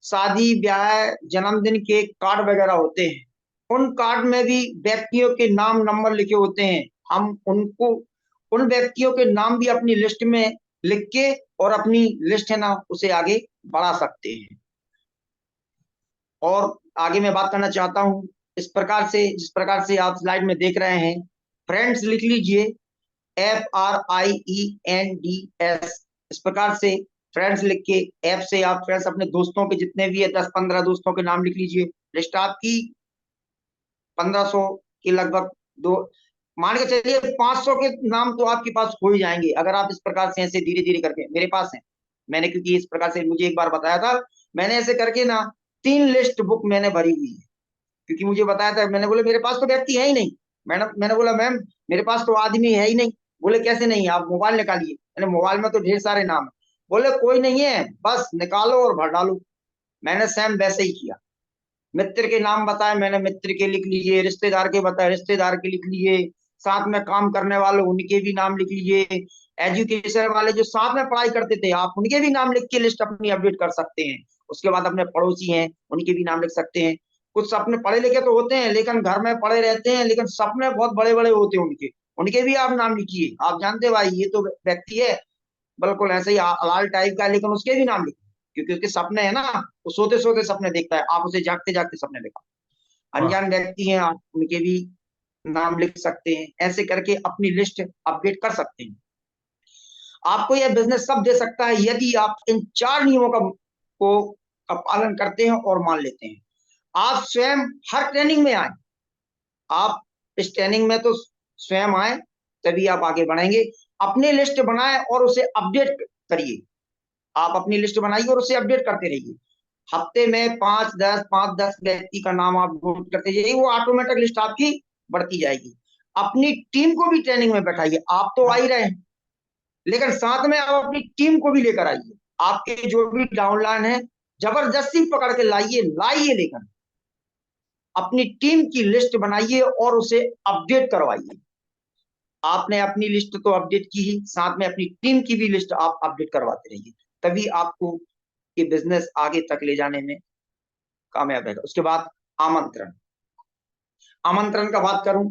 शादी ब्याह जन्मदिन के कार्ड वगैरह होते हैं, उन कार्ड में भी व्यक्तियों के नाम नंबर लिखे होते हैं, हम उनको उन व्यक्तियों के नाम भी अपनी लिस्ट में लिख के और अपनी लिस्ट है ना उसे आगे बढ़ा सकते हैं। और आगे मैं बात करना चाहता हूं इस प्रकार से, जिस प्रकार से आप स्लाइड में देख रहे हैं, फ्रेंड्स लिख लीजिए, FRIENDS, इस प्रकार से फ्रेंड्स लिख के ऐप से आप फ्रेंड्स अपने दोस्तों के जितने भी है 10-15 दोस्तों के नाम लिख लीजिए। लिस्ट आपकी 1500 के लगभग, दो मान के चलिए 500 के नाम तो आपके पास हो ही जाएंगे अगर आप इस प्रकार से ऐसे धीरे धीरे करके, मेरे पास है, मैंने क्योंकि इस प्रकार से मुझे एक बार बताया था, मैंने ऐसे करके ना 3 लिस्ट बुक मैंने भरी हुई है, क्योंकि मुझे बताया था, मैंने बोला मेरे पास तो व्यक्ति है ही नहीं, मैंने बोला मैम मेरे पास तो आदमी है ही नहीं। बोले कैसे नहीं, आप मोबाइल निकालिए, मैंने मोबाइल में तो ढेर सारे नाम है। बोले कोई नहीं है, बस निकालो और भर डालो। मैंने सेम वैसे ही किया, मित्र के नाम बताए, मैंने मित्र के लिख लीजिए, रिश्तेदार के बताए, रिश्तेदार के लिख लीजिए, साथ में काम करने वाले उनके भी नाम लिख लीजिए, एजुकेशन वाले जो साथ में पढ़ाई करते थे आप उनके भी नाम लिख के लिस्ट अपनी अपडेट कर सकते हैं। उसके बाद अपने पड़ोसी हैं उनके भी नाम लिख सकते हैं। कुछ सपने पढ़े लिखे तो होते हैं लेकिन घर में पड़े रहते हैं, लेकिन सपने बहुत बड़े बड़े होते हैं उनके, उनके भी आप नाम लिखिए। आप जानते भाई ये तो व्यक्ति है बिल्कुल ऐसे ही लाल टाइप का, लेकिन उसके भी नाम लिखिए, क्योंकि उसके सपने है ना, वो सोते सोते सपने देखता है, आप उसे जागते जागते सपने देखा। अनजान व्यक्ति हैं आप उनके भी नाम लिख सकते हैं। ऐसे करके अपनी लिस्ट अपडेट कर सकते हैं। आपको यह बिजनेस सब दे सकता है यदि आप इन 4 नियमों का पालन करते हैं और मान लेते हैं। आप स्वयं हर ट्रेनिंग में आए, आप इस ट्रेनिंग में तो स्वयं आए तभी आप आगे बढ़ेंगे। अपनी लिस्ट बनाए और उसे अपडेट करिए, आप अपनी लिस्ट बनाइए और उसे अपडेट करते रहिए। हफ्ते में 5-10 व्यक्ति का नाम आप नोट करते जाइए, वो ऑटोमेटिक लिस्ट आपकी बढ़ती जाएगी। अपनी टीम को भी ट्रेनिंग में बैठाइए, आप तो आ ही रहे हैं लेकिन साथ में आप अपनी टीम को भी लेकर आइए। आपके जो भी डाउनलाइन है जबरदस्ती पकड़ के लाइए लेकर अपनी टीम की लिस्ट बनाइए और उसे अपडेट करवाइए। आपने अपनी लिस्ट तो अपडेट की ही, साथ में अपनी टीम की भी लिस्ट आप अपडेट करवाते रहिए, तभी आपको ये बिजनेस आगे तक ले जाने में कामयाब रहेगा। उसके बाद आमंत्रण का बात करूं,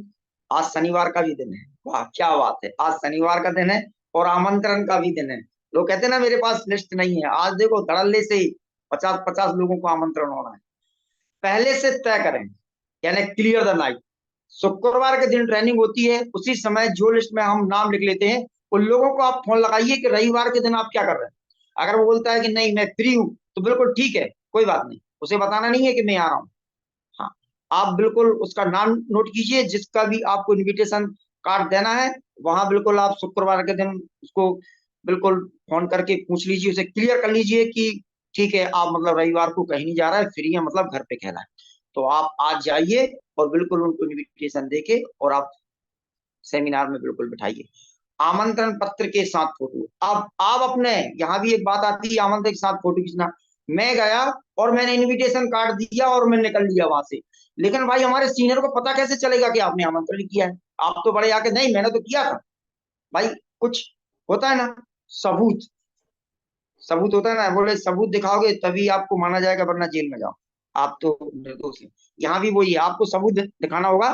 आज शनिवार का भी दिन है, वाह क्या बात है, आज शनिवार का दिन है और आमंत्रण का भी दिन है। लोग कहते हैं ना मेरे पास लिस्ट नहीं है, आज देखो धड़ल्ले से 50-50 लोगों को आमंत्रण होना है। पहले से तय करें, यानी क्लियर द नाइट। शुक्रवार के दिन ट्रेनिंग होती है, उसी समय जो लिस्ट में हम नाम लिख लेते हैं उन लोगों को आप फोन लगाइए कि रविवार के दिन आप क्या कर रहे हैं। अगर वो बोलता है कि नहीं मैं फ्री हूं तो बिल्कुल ठीक है, कोई बात नहीं, उसे बताना नहीं है कि मैं आ रहा हूं। हाँ, आप बिल्कुल उसका नाम नोट कीजिए, जिसका भी आपको इन्विटेशन कार्ड देना है वहां बिल्कुल आप शुक्रवार के दिन उसको बिल्कुल फोन करके पूछ लीजिए, उसे क्लियर कर लीजिए कि ठीक है आप मतलब रविवार को कहीं नहीं जा रहा है, फ्री है, मतलब घर पे कहना है, तो आप आज जाइए और बिल्कुल उनको इन्विटेशन देके और आप सेमिनार में बिल्कुल बिठाइए। आमंत्रण पत्र के साथ फोटो, अब आप अपने, यहाँ भी एक बात आती है आमंत्रण के साथ फोटो खींचना। मैं गया और मैंने इन्विटेशन कार्ड दिया और मैं निकल लिया वहां से, लेकिन भाई हमारे सीनियर को पता कैसे चलेगा कि आपने आमंत्रण किया है? आप तो बड़े आके नहीं मैंने तो किया था। भाई कुछ होता है ना, सबूत सबूत होता है ना, बोले सबूत दिखाओगे तभी आपको माना जाएगा वरना जेल में जाओ, आप तो निर्दोष है। यहाँ भी वही है, आपको सबूत दिखाना होगा।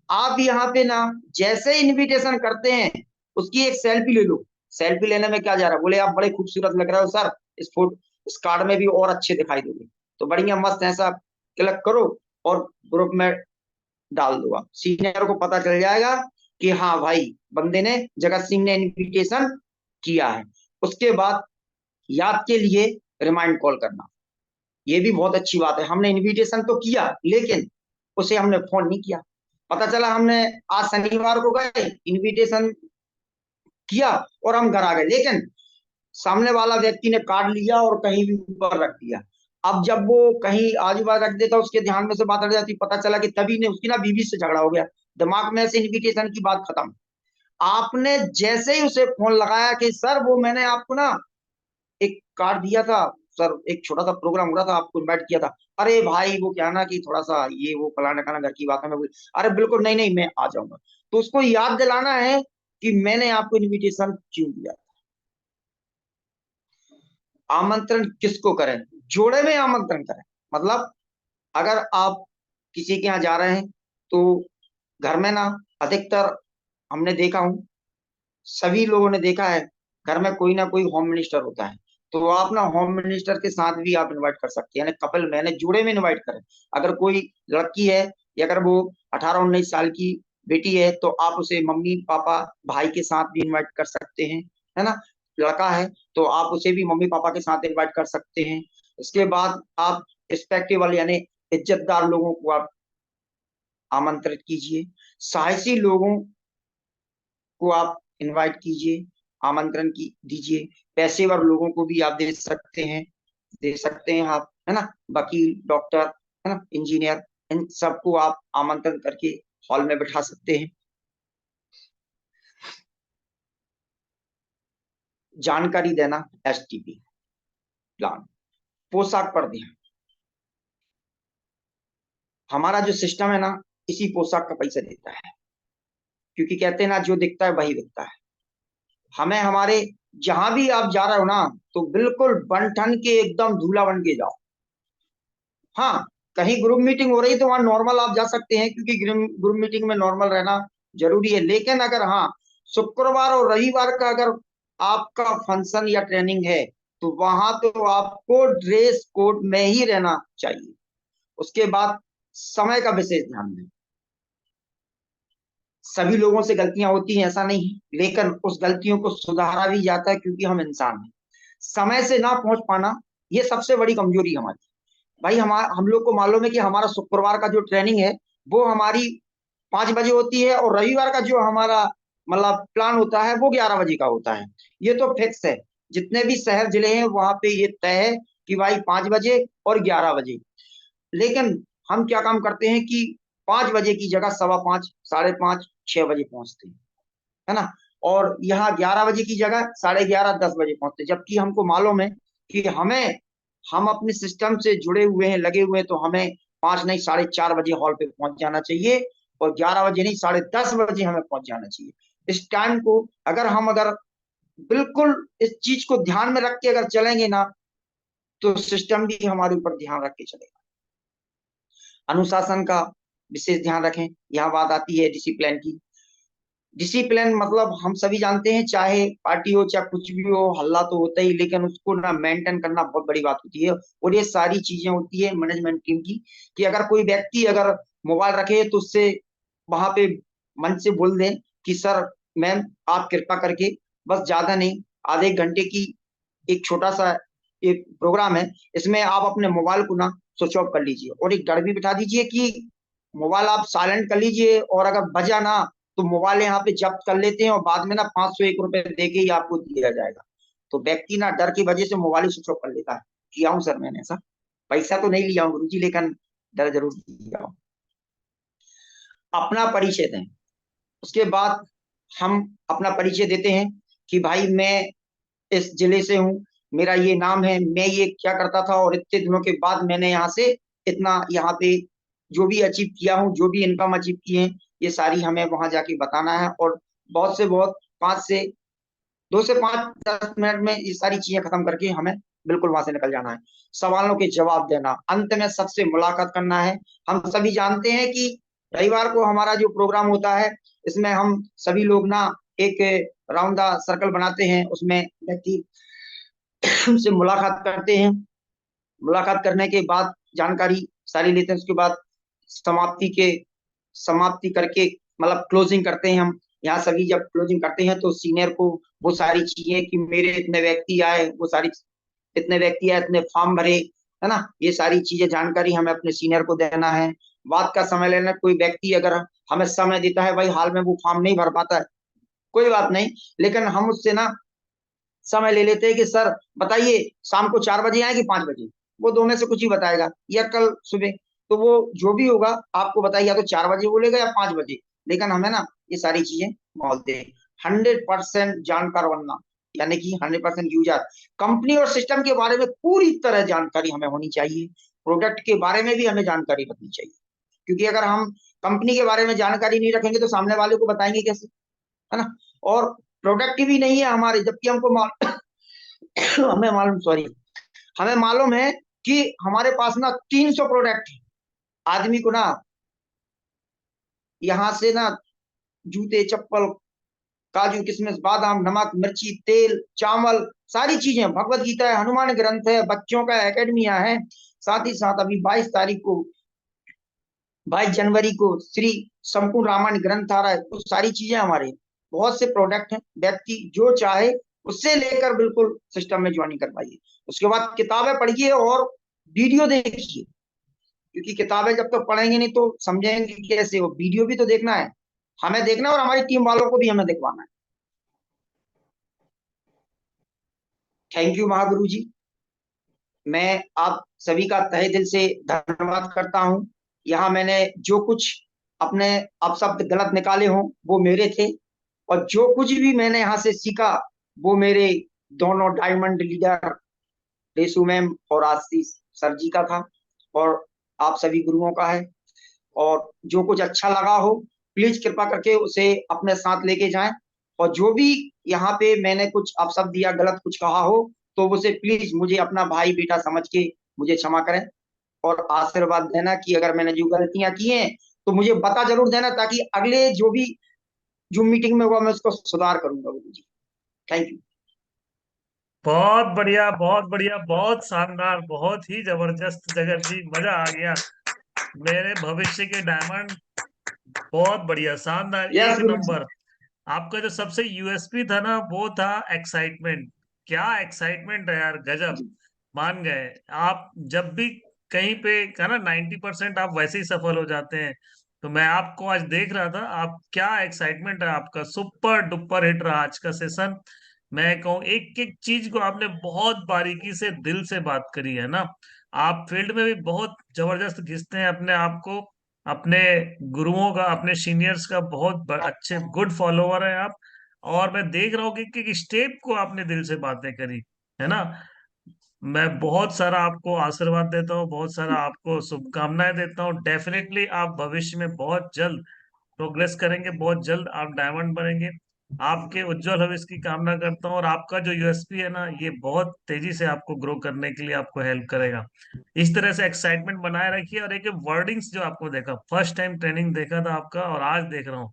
आप यहाँ पे ना जैसे इनविटेशन करते हैं उसकी एक सेल्फी ले लो। सेल्फी लेने में क्या जा रहा है, बोले आप बड़े खूबसूरत लग रहे हो सर, इस कार्ड में भी और अच्छे दिखाई दोगे, तो बढ़िया मस्त ऐसा क्लिक करो और ग्रुप में डाल दो। आप सीनियर को पता चल जाएगा कि हाँ भाई बंदे ने, जगत सिंह ने इन्विटेशन किया है। उसके बाद याद के लिए रिमाइंड कॉल करना, ये भी बहुत अच्छी बात है। हमने इनविटेशन तो किया लेकिन उसे हमने फोन नहीं किया। पता चला हमने आज शनिवार को गए, इनविटेशन किया और हम घर आ गए, लेकिन सामने वाला व्यक्ति ने कार्ड लिया और कहीं भी ऊपर रख दिया। अब जब वो कहीं आजू बाजू रख देता, उसके ध्यान में से बात हट जाती, पता चला कि तभी ने उसकी ना बीवी से झगड़ा हो गया, दिमाग में से इनविटेशन की बात खत्म। आपने जैसे ही उसे फोन लगाया कि सर वो मैंने आपको ना एक कार्ड दिया था सर, एक छोटा सा प्रोग्राम हो रहा था, आपको इनवाइट किया था। अरे भाई वो क्या ना कि थोड़ा सा ये वो फलाना खाना घर की बात है, मैं अरे बिल्कुल नहीं नहीं मैं आ जाऊंगा। तो उसको याद दिलाना है कि मैंने आपको इनविटेशन क्यों दिया। आमंत्रण किसको करें? जोड़े में आमंत्रण करें। मतलब अगर आप किसी के यहाँ जा रहे हैं तो घर में ना अधिकतर हमने देखा हूं, सभी लोगों ने देखा है, घर में कोई ना कोई होम मिनिस्टर होता है। तो आप ना होम मिनिस्टर के साथ भी आप इनवाइट कर सकते हैं, यानी कपल मैंने जोड़े में इनवाइट करें। अगर कोई लड़की है या अगर वो 18-19 साल की बेटी है तो आप उसे मम्मी पापा भाई के साथ भी इनवाइट कर सकते हैं, है ना। लड़का है तो आप उसे भी मम्मी पापा के साथ इनवाइट कर सकते हैं। इसके बाद आप रिस्पेक्टेबल यानी इज्जतदार लोगों को आप आमंत्रित कीजिए, साहसी लोगों को आप इनवाइट कीजिए, आमंत्रण की दीजिए। पेशेवर लोगों को भी आप दे सकते हैं आप, है ना। वकील, डॉक्टर, है ना, इंजीनियर, इन सबको आप आमंत्रण करके हॉल में बिठा सकते हैं। जानकारी देना, एसटीपी प्लान, पोशाक पर ध्यान। हमारा जो सिस्टम है ना, इसी पोशाक का पैसा देता है, क्योंकि कहते हैं ना जो दिखता है वही बिकता है। हमें हमारे जहां भी आप जा रहे हो ना तो बिल्कुल बन ठन के एकदम दूल्हा बन के जाओ। हाँ, कहीं ग्रुप मीटिंग हो रही तो वहां नॉर्मल आप जा सकते हैं, क्योंकि ग्रुप मीटिंग में नॉर्मल रहना जरूरी है। लेकिन अगर हाँ शुक्रवार और रविवार का अगर आपका फंक्शन या ट्रेनिंग है तो वहां तो आपको ड्रेस कोड में ही रहना चाहिए। उसके बाद समय का विशेष ध्यान दें। सभी लोगों से गलतियां होती हैं ऐसा नहीं, लेकिन उस गलतियों को सुधारा भी जाता है, क्योंकि हम इंसान हैं। समय से ना पहुंच पाना ये सबसे बड़ी कमजोरी हमारी। भाई हम लोग को मालूम है कि हमारा शुक्रवार का जो ट्रेनिंग है वो हमारी 5 बजे होती है और रविवार का जो हमारा मतलब प्लान होता है वो 11 बजे का होता है। ये तो फिक्स है, जितने भी शहर जिले हैं वहां पे ये तय है कि भाई 5 बजे और 11 बजे। लेकिन हम क्या काम करते हैं कि 5 बजे की जगह 5:15, 5:30, 6 बजे पहुंचते हैं, है ना। और यहाँ 11 बजे की जगह 11:30, 10 बजे पहुंचते हैं, जबकि हमको मालूम है कि हम अपने सिस्टम से जुड़े हुए हैं, लगे हुए हैं, तो हमें 5 नहीं 4:30 बजे हॉल पे पहुंच जाना चाहिए और 11 बजे नहीं 10:30 बजे हमें पहुंच जाना चाहिए। इस टाइम को अगर बिल्कुल इस चीज को ध्यान में रख के अगर चलेंगे ना तो सिस्टम भी हमारे ऊपर ध्यान रख के चलेगा। अनुशासन का विशेष ध्यान रखें। यहाँ बात आती है डिसिप्लिन की। डिसिप्लिन मतलब हम सभी जानते हैं, चाहे पार्टी हो चाहे कुछ भी हो, हल्ला तो होता ही, लेकिन उसको ना मेंटेन करना बहुत बड़ी बात होती है। और ये सारी चीजें होती है मैनेजमेंट टीम की, कि अगर कोई व्यक्ति अगर मोबाइल रखे तो उससे वहां पे मन से बोल दें कि सर मैम आप कृपा करके बस ज्यादा नहीं आधे एक घंटे की एक छोटा सा एक प्रोग्राम है, इसमें आप अपने मोबाइल को ना स्विच ऑफ कर लीजिए और एक डर भी बिठा दीजिए कि मोबाइल आप साइलेंट कर लीजिए, और अगर बजा ना तो मोबाइल यहाँ पे जब्त कर लेते हैं और बाद में ना 501 रुपए दे के ही आपको दिया जाएगा। तो व्यक्ति ना डर की वजह से मोबाइल ही स्विच ऑफ कर लेता है। किया हूँ सर मैंने ऐसा, पैसा तो नहीं लिया हूँ गुरुजी, लेकिन डर जरूर किया हूँ। अपना परिचय दें। उसके बाद हम अपना परिचय देते हैं कि भाई मैं इस जिले से हूँ, मेरा ये नाम है, मैं ये क्या करता था और इतने दिनों के बाद मैंने यहाँ से इतना यहाँ पे जो भी अचीव किया हूँ, जो भी इनकम अचीव किए हैं, ये सारी हमें वहां जाके बताना है। और बहुत से बहुत 2 से 5 10 मिनट में ये सारी चीजें खत्म करके हमें बिल्कुल वहां से निकल जाना है। सवालों के जवाब देना, अंत में सबसे मुलाकात करना है। हम सभी जानते हैं कि रविवार को हमारा जो प्रोग्राम होता है इसमें हम सभी लोग ना एक राउंड द सर्कल बनाते हैं, उसमें व्यक्ति से मुलाकात करते हैं। मुलाकात करने के बाद जानकारी सारी लेते हैं, उसके बाद समाप्ति करके मतलब क्लोजिंग करते हैं हम। यहाँ सभी जब क्लोजिंग करते हैं तो सीनियर को वो सारी चीजें कि मेरे इतने व्यक्ति आए, वो सारी इतने व्यक्ति आए, इतने फॉर्म भरे है ना। ये सारी चीजें जानकारी हमें अपने सीनियर को देना है। बात का समय लेना, कोई व्यक्ति अगर हमें समय देता है, भाई हाल में वो फॉर्म नहीं भर पाता है, कोई बात नहीं, लेकिन हम उससे ना समय ले लेते हैं कि सर बताइए शाम को 4 बजे आए कि 5 बजे, वो दो में से कुछ ही बताएगा, या कल सुबह, तो वो जो भी होगा आपको बताइए, या तो 4 बजे बोलेगा या 5 बजे, लेकिन हमें ना ये सारी चीजें बोलते हैं। 100% जानकार बनना, यानी कि 100% यूजर, कंपनी और सिस्टम के बारे में पूरी तरह जानकारी हमें होनी चाहिए। प्रोडक्ट के बारे में भी हमें जानकारी रखनी चाहिए, क्योंकि अगर हम कंपनी के बारे में जानकारी नहीं रखेंगे तो सामने वाले को बताएंगे कैसे, है ना। और प्रोडक्ट भी नहीं है हमारे, जबकि हमको हमें मालूम, सॉरी, हमें मालूम है कि हमारे पास ना 300 प्रोडक्ट है। आदमी को ना यहाँ से ना जूते चप्पल, काजू किशमिश बादाम नमक मिर्ची तेल चावल, सारी चीजें, भगवत गीता है, हनुमान ग्रंथ है, बच्चों का एकेडमिया है, साथ ही साथ अभी 22 तारीख को, 22 जनवरी को श्री संपूर्ण रामायण ग्रंथ आ रहा है। तो सारी चीजें हमारे बहुत से प्रोडक्ट हैं। व्यक्ति जो चाहे उससे लेकर बिल्कुल सिस्टम में ज्वाइन करवाइए। उसके बाद किताबें पढ़िए और वीडियो देखिए, क्योंकि किताबें जब तक तो पढ़ेंगे नहीं तो समझेंगे कैसे, वो वीडियो भी तो देखना है, हमें देखना है और हमारी टीम वालों को भी हमें दिखवाना है। थैंक यू महागुरु जी। मैं आप सभी का तहे दिल से धन्यवाद करता हूं। यहाँ मैंने जो कुछ अपने अपशब्द गलत निकाले हों वो मेरे थे, और जो कुछ भी मैंने यहाँ से सीखा वो मेरे दोनों डायमंड लीडर रेशु मैम और आशीष सर जी का था, और आप सभी गुरुओं का है। और जो कुछ अच्छा लगा हो प्लीज कृपा करके उसे अपने साथ लेके जाएं, और जो भी यहाँ पे मैंने कुछ अपशब्द दिया, गलत कुछ कहा हो, तो उसे प्लीज मुझे अपना भाई बेटा समझ के मुझे क्षमा करें, और आशीर्वाद देना कि अगर मैंने जो गलतियां की हैं तो मुझे बता जरूर देना, ताकि अगले जो भी जूम मीटिंग में होगा मैं उसको सुधार करूंगा गुरु जी। Thank you. बहुत बढ़िया, बहुत बढ़िया, बहुत शानदार, बहुत ही जबरदस्त जगत जी, मजा आ गया। मेरे भविष्य के डायमंड, बहुत बढ़िया, शानदार, यस एक गुरु जी। नंबर। आपका जो सबसे यूएसपी था ना वो था एक्साइटमेंट। क्या एक्साइटमेंट है यार, गजब। मान गए आप। जब भी कहीं पे है ना 90% आप वैसे ही सफल हो जाते हैं। तो मैं आपको आज देख रहा था, आप क्या एक्साइटमेंट है आपका, सुपर डुपर हिट रहा आज का सेशन। मैं कहूँ एक एक चीज को आपने बहुत बारीकी से दिल से बात करी है ना। आप फील्ड में भी बहुत जबरदस्त घिसते हैं अपने आप को, अपने गुरुओं का, अपने सीनियर्स का बहुत अच्छे गुड फॉलोवर है आप। और मैं देख रहा हूँ कि एक स्टेप को आपने दिल से बातें करी, है ना। मैं बहुत सारा आपको आशीर्वाद देता हूँ, बहुत सारा आपको शुभकामनाएं देता हूँ। डेफिनेटली आप भविष्य में बहुत जल्द प्रोग्रेस करेंगे, बहुत जल्द आप डायमंड बनेंगे। आपके उज्जवल भविष्य की कामना करता हूँ, और आपका जो यूएसपी है ना ये बहुत तेजी से आपको ग्रो करने के लिए आपको हेल्प करेगा। इस तरह से एक्साइटमेंट बनाए रखिए। और एक वर्डिंग्स जो आपको देखा, फर्स्ट टाइम ट्रेनिंग देखा था आपका और आज देख रहा हूँ,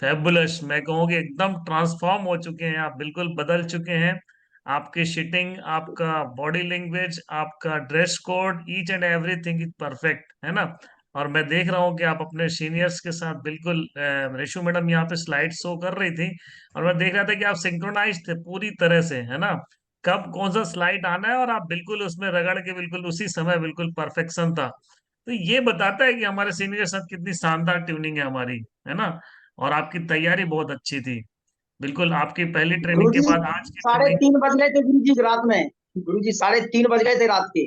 फैबुलस। मैं कहूँ कि एकदम ट्रांसफॉर्म हो चुके हैं आप, बिल्कुल बदल चुके हैं। आपकी शिटिंग, आपका बॉडी लैंग्वेज, आपका dress code, each and everything is perfect, है ना। और मैं देख रहा हूँ कि आप अपने सीनियर्स के साथ बिल्कुल, रेशु मैडम यहाँ पे स्लाइड शो कर रही थी, और मैं देख रहा था कि आप सिंक्रोनाइज थे पूरी तरह से, है ना। कब कौन सा स्लाइड आना है और आप बिल्कुल उसमें रगड़ के बिल्कुल उसी समय बिल्कुल परफेक्शन था। तो ये बताता है कि हमारे सीनियर के साथ कितनी शानदार ट्यूनिंग है हमारी, है ना। और आपकी तैयारी बहुत अच्छी थी। बिल्कुल आपकी पहली ट्रेनिंग गुरु के जी बाद आज की साढ़े ट्रेनिंग, तीन बज गए थे गुरु जी रात में, गुरु जी 3:30 बज गए थे रात के।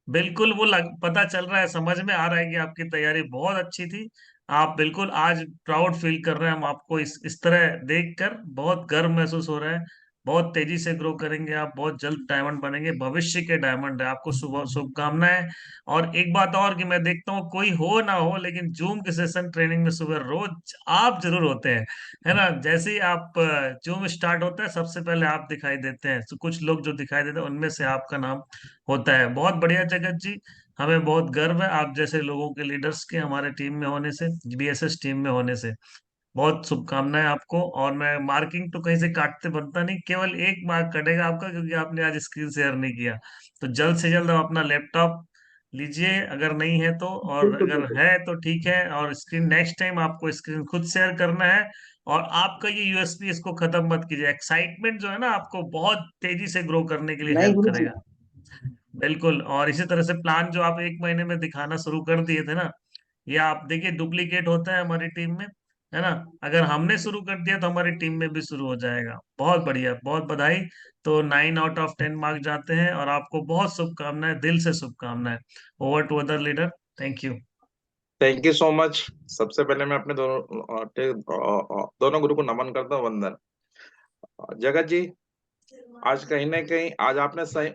बिल्कुल वो पता चल रहा है, समझ में आ रहा है कि आपकी तैयारी बहुत अच्छी थी। आप बिल्कुल आज प्राउड फील कर रहे हैं हम आपको, इस तरह देखकर बहुत गर्व महसूस हो रहा है। बहुत तेजी से ग्रो करेंगे आप, बहुत जल्द डायमंड बनेंगे, भविष्य के डायमंड है। आपको शुभ शुभकामनाएं। और एक बात और कि मैं देखता हूँ कोई हो ना हो, लेकिन जूम के सेशन ट्रेनिंग में सुबह रोज आप जरूर होते हैं, है ना। जैसे ही आप जूम स्टार्ट होता है सबसे पहले आप दिखाई देते हैं। तो कुछ लोग जो दिखाई देते हैं उनमें से आपका नाम होता है। बहुत बढ़िया जगत जी, हमें बहुत गर्व है आप जैसे लोगों के, लीडर्स के हमारे टीम में होने से, बीएसएस टीम में होने से। बहुत शुभकामनाएं आपको। और मैं मार्किंग तो कहीं से काटते बनता नहीं, केवल एक मार्क कटेगा आपका, क्योंकि आपने आज स्क्रीन शेयर नहीं किया। तो जल्द से जल्द आप अपना लैपटॉप लीजिए, अगर नहीं है तो, और बिल्कुल अगर बिल्कुल। है तो ठीक है। और स्क्रीन नेक्स्ट टाइम आपको स्क्रीन खुद शेयर करना है। और आपका ये यूएसपी, इसको खत्म मत कीजिए। एक्साइटमेंट जो है ना आपको बहुत तेजी से ग्रो करने के लिए नहीं हेल्प गुरु जी, करेगा। बिल्कुल। और इसी तरह से प्लान जो आप 1 महीने में दिखाना शुरू कर दिए थे ना, ये आप देखिए डुप्लीकेट होता है हमारी टीम में, है ना। अगर हमने शुरू कर दिया तो हमारी टीम में भी शुरू हो जाएगा। बहुत बढ़िया, बहुत बधाई। तो 9 आउट ऑफ 10 मार्क जाते हैं और आपको बहुत शुभकामनाएं, दिल से शुभकामनाएं। Over to other leader. Thank you. Thank you so much. सबसे पहले मैं अपने दोनों गुरु को नमन करता हूँ, वंदन। जगत जी, आज कहीं ना कहीं आज आपने सही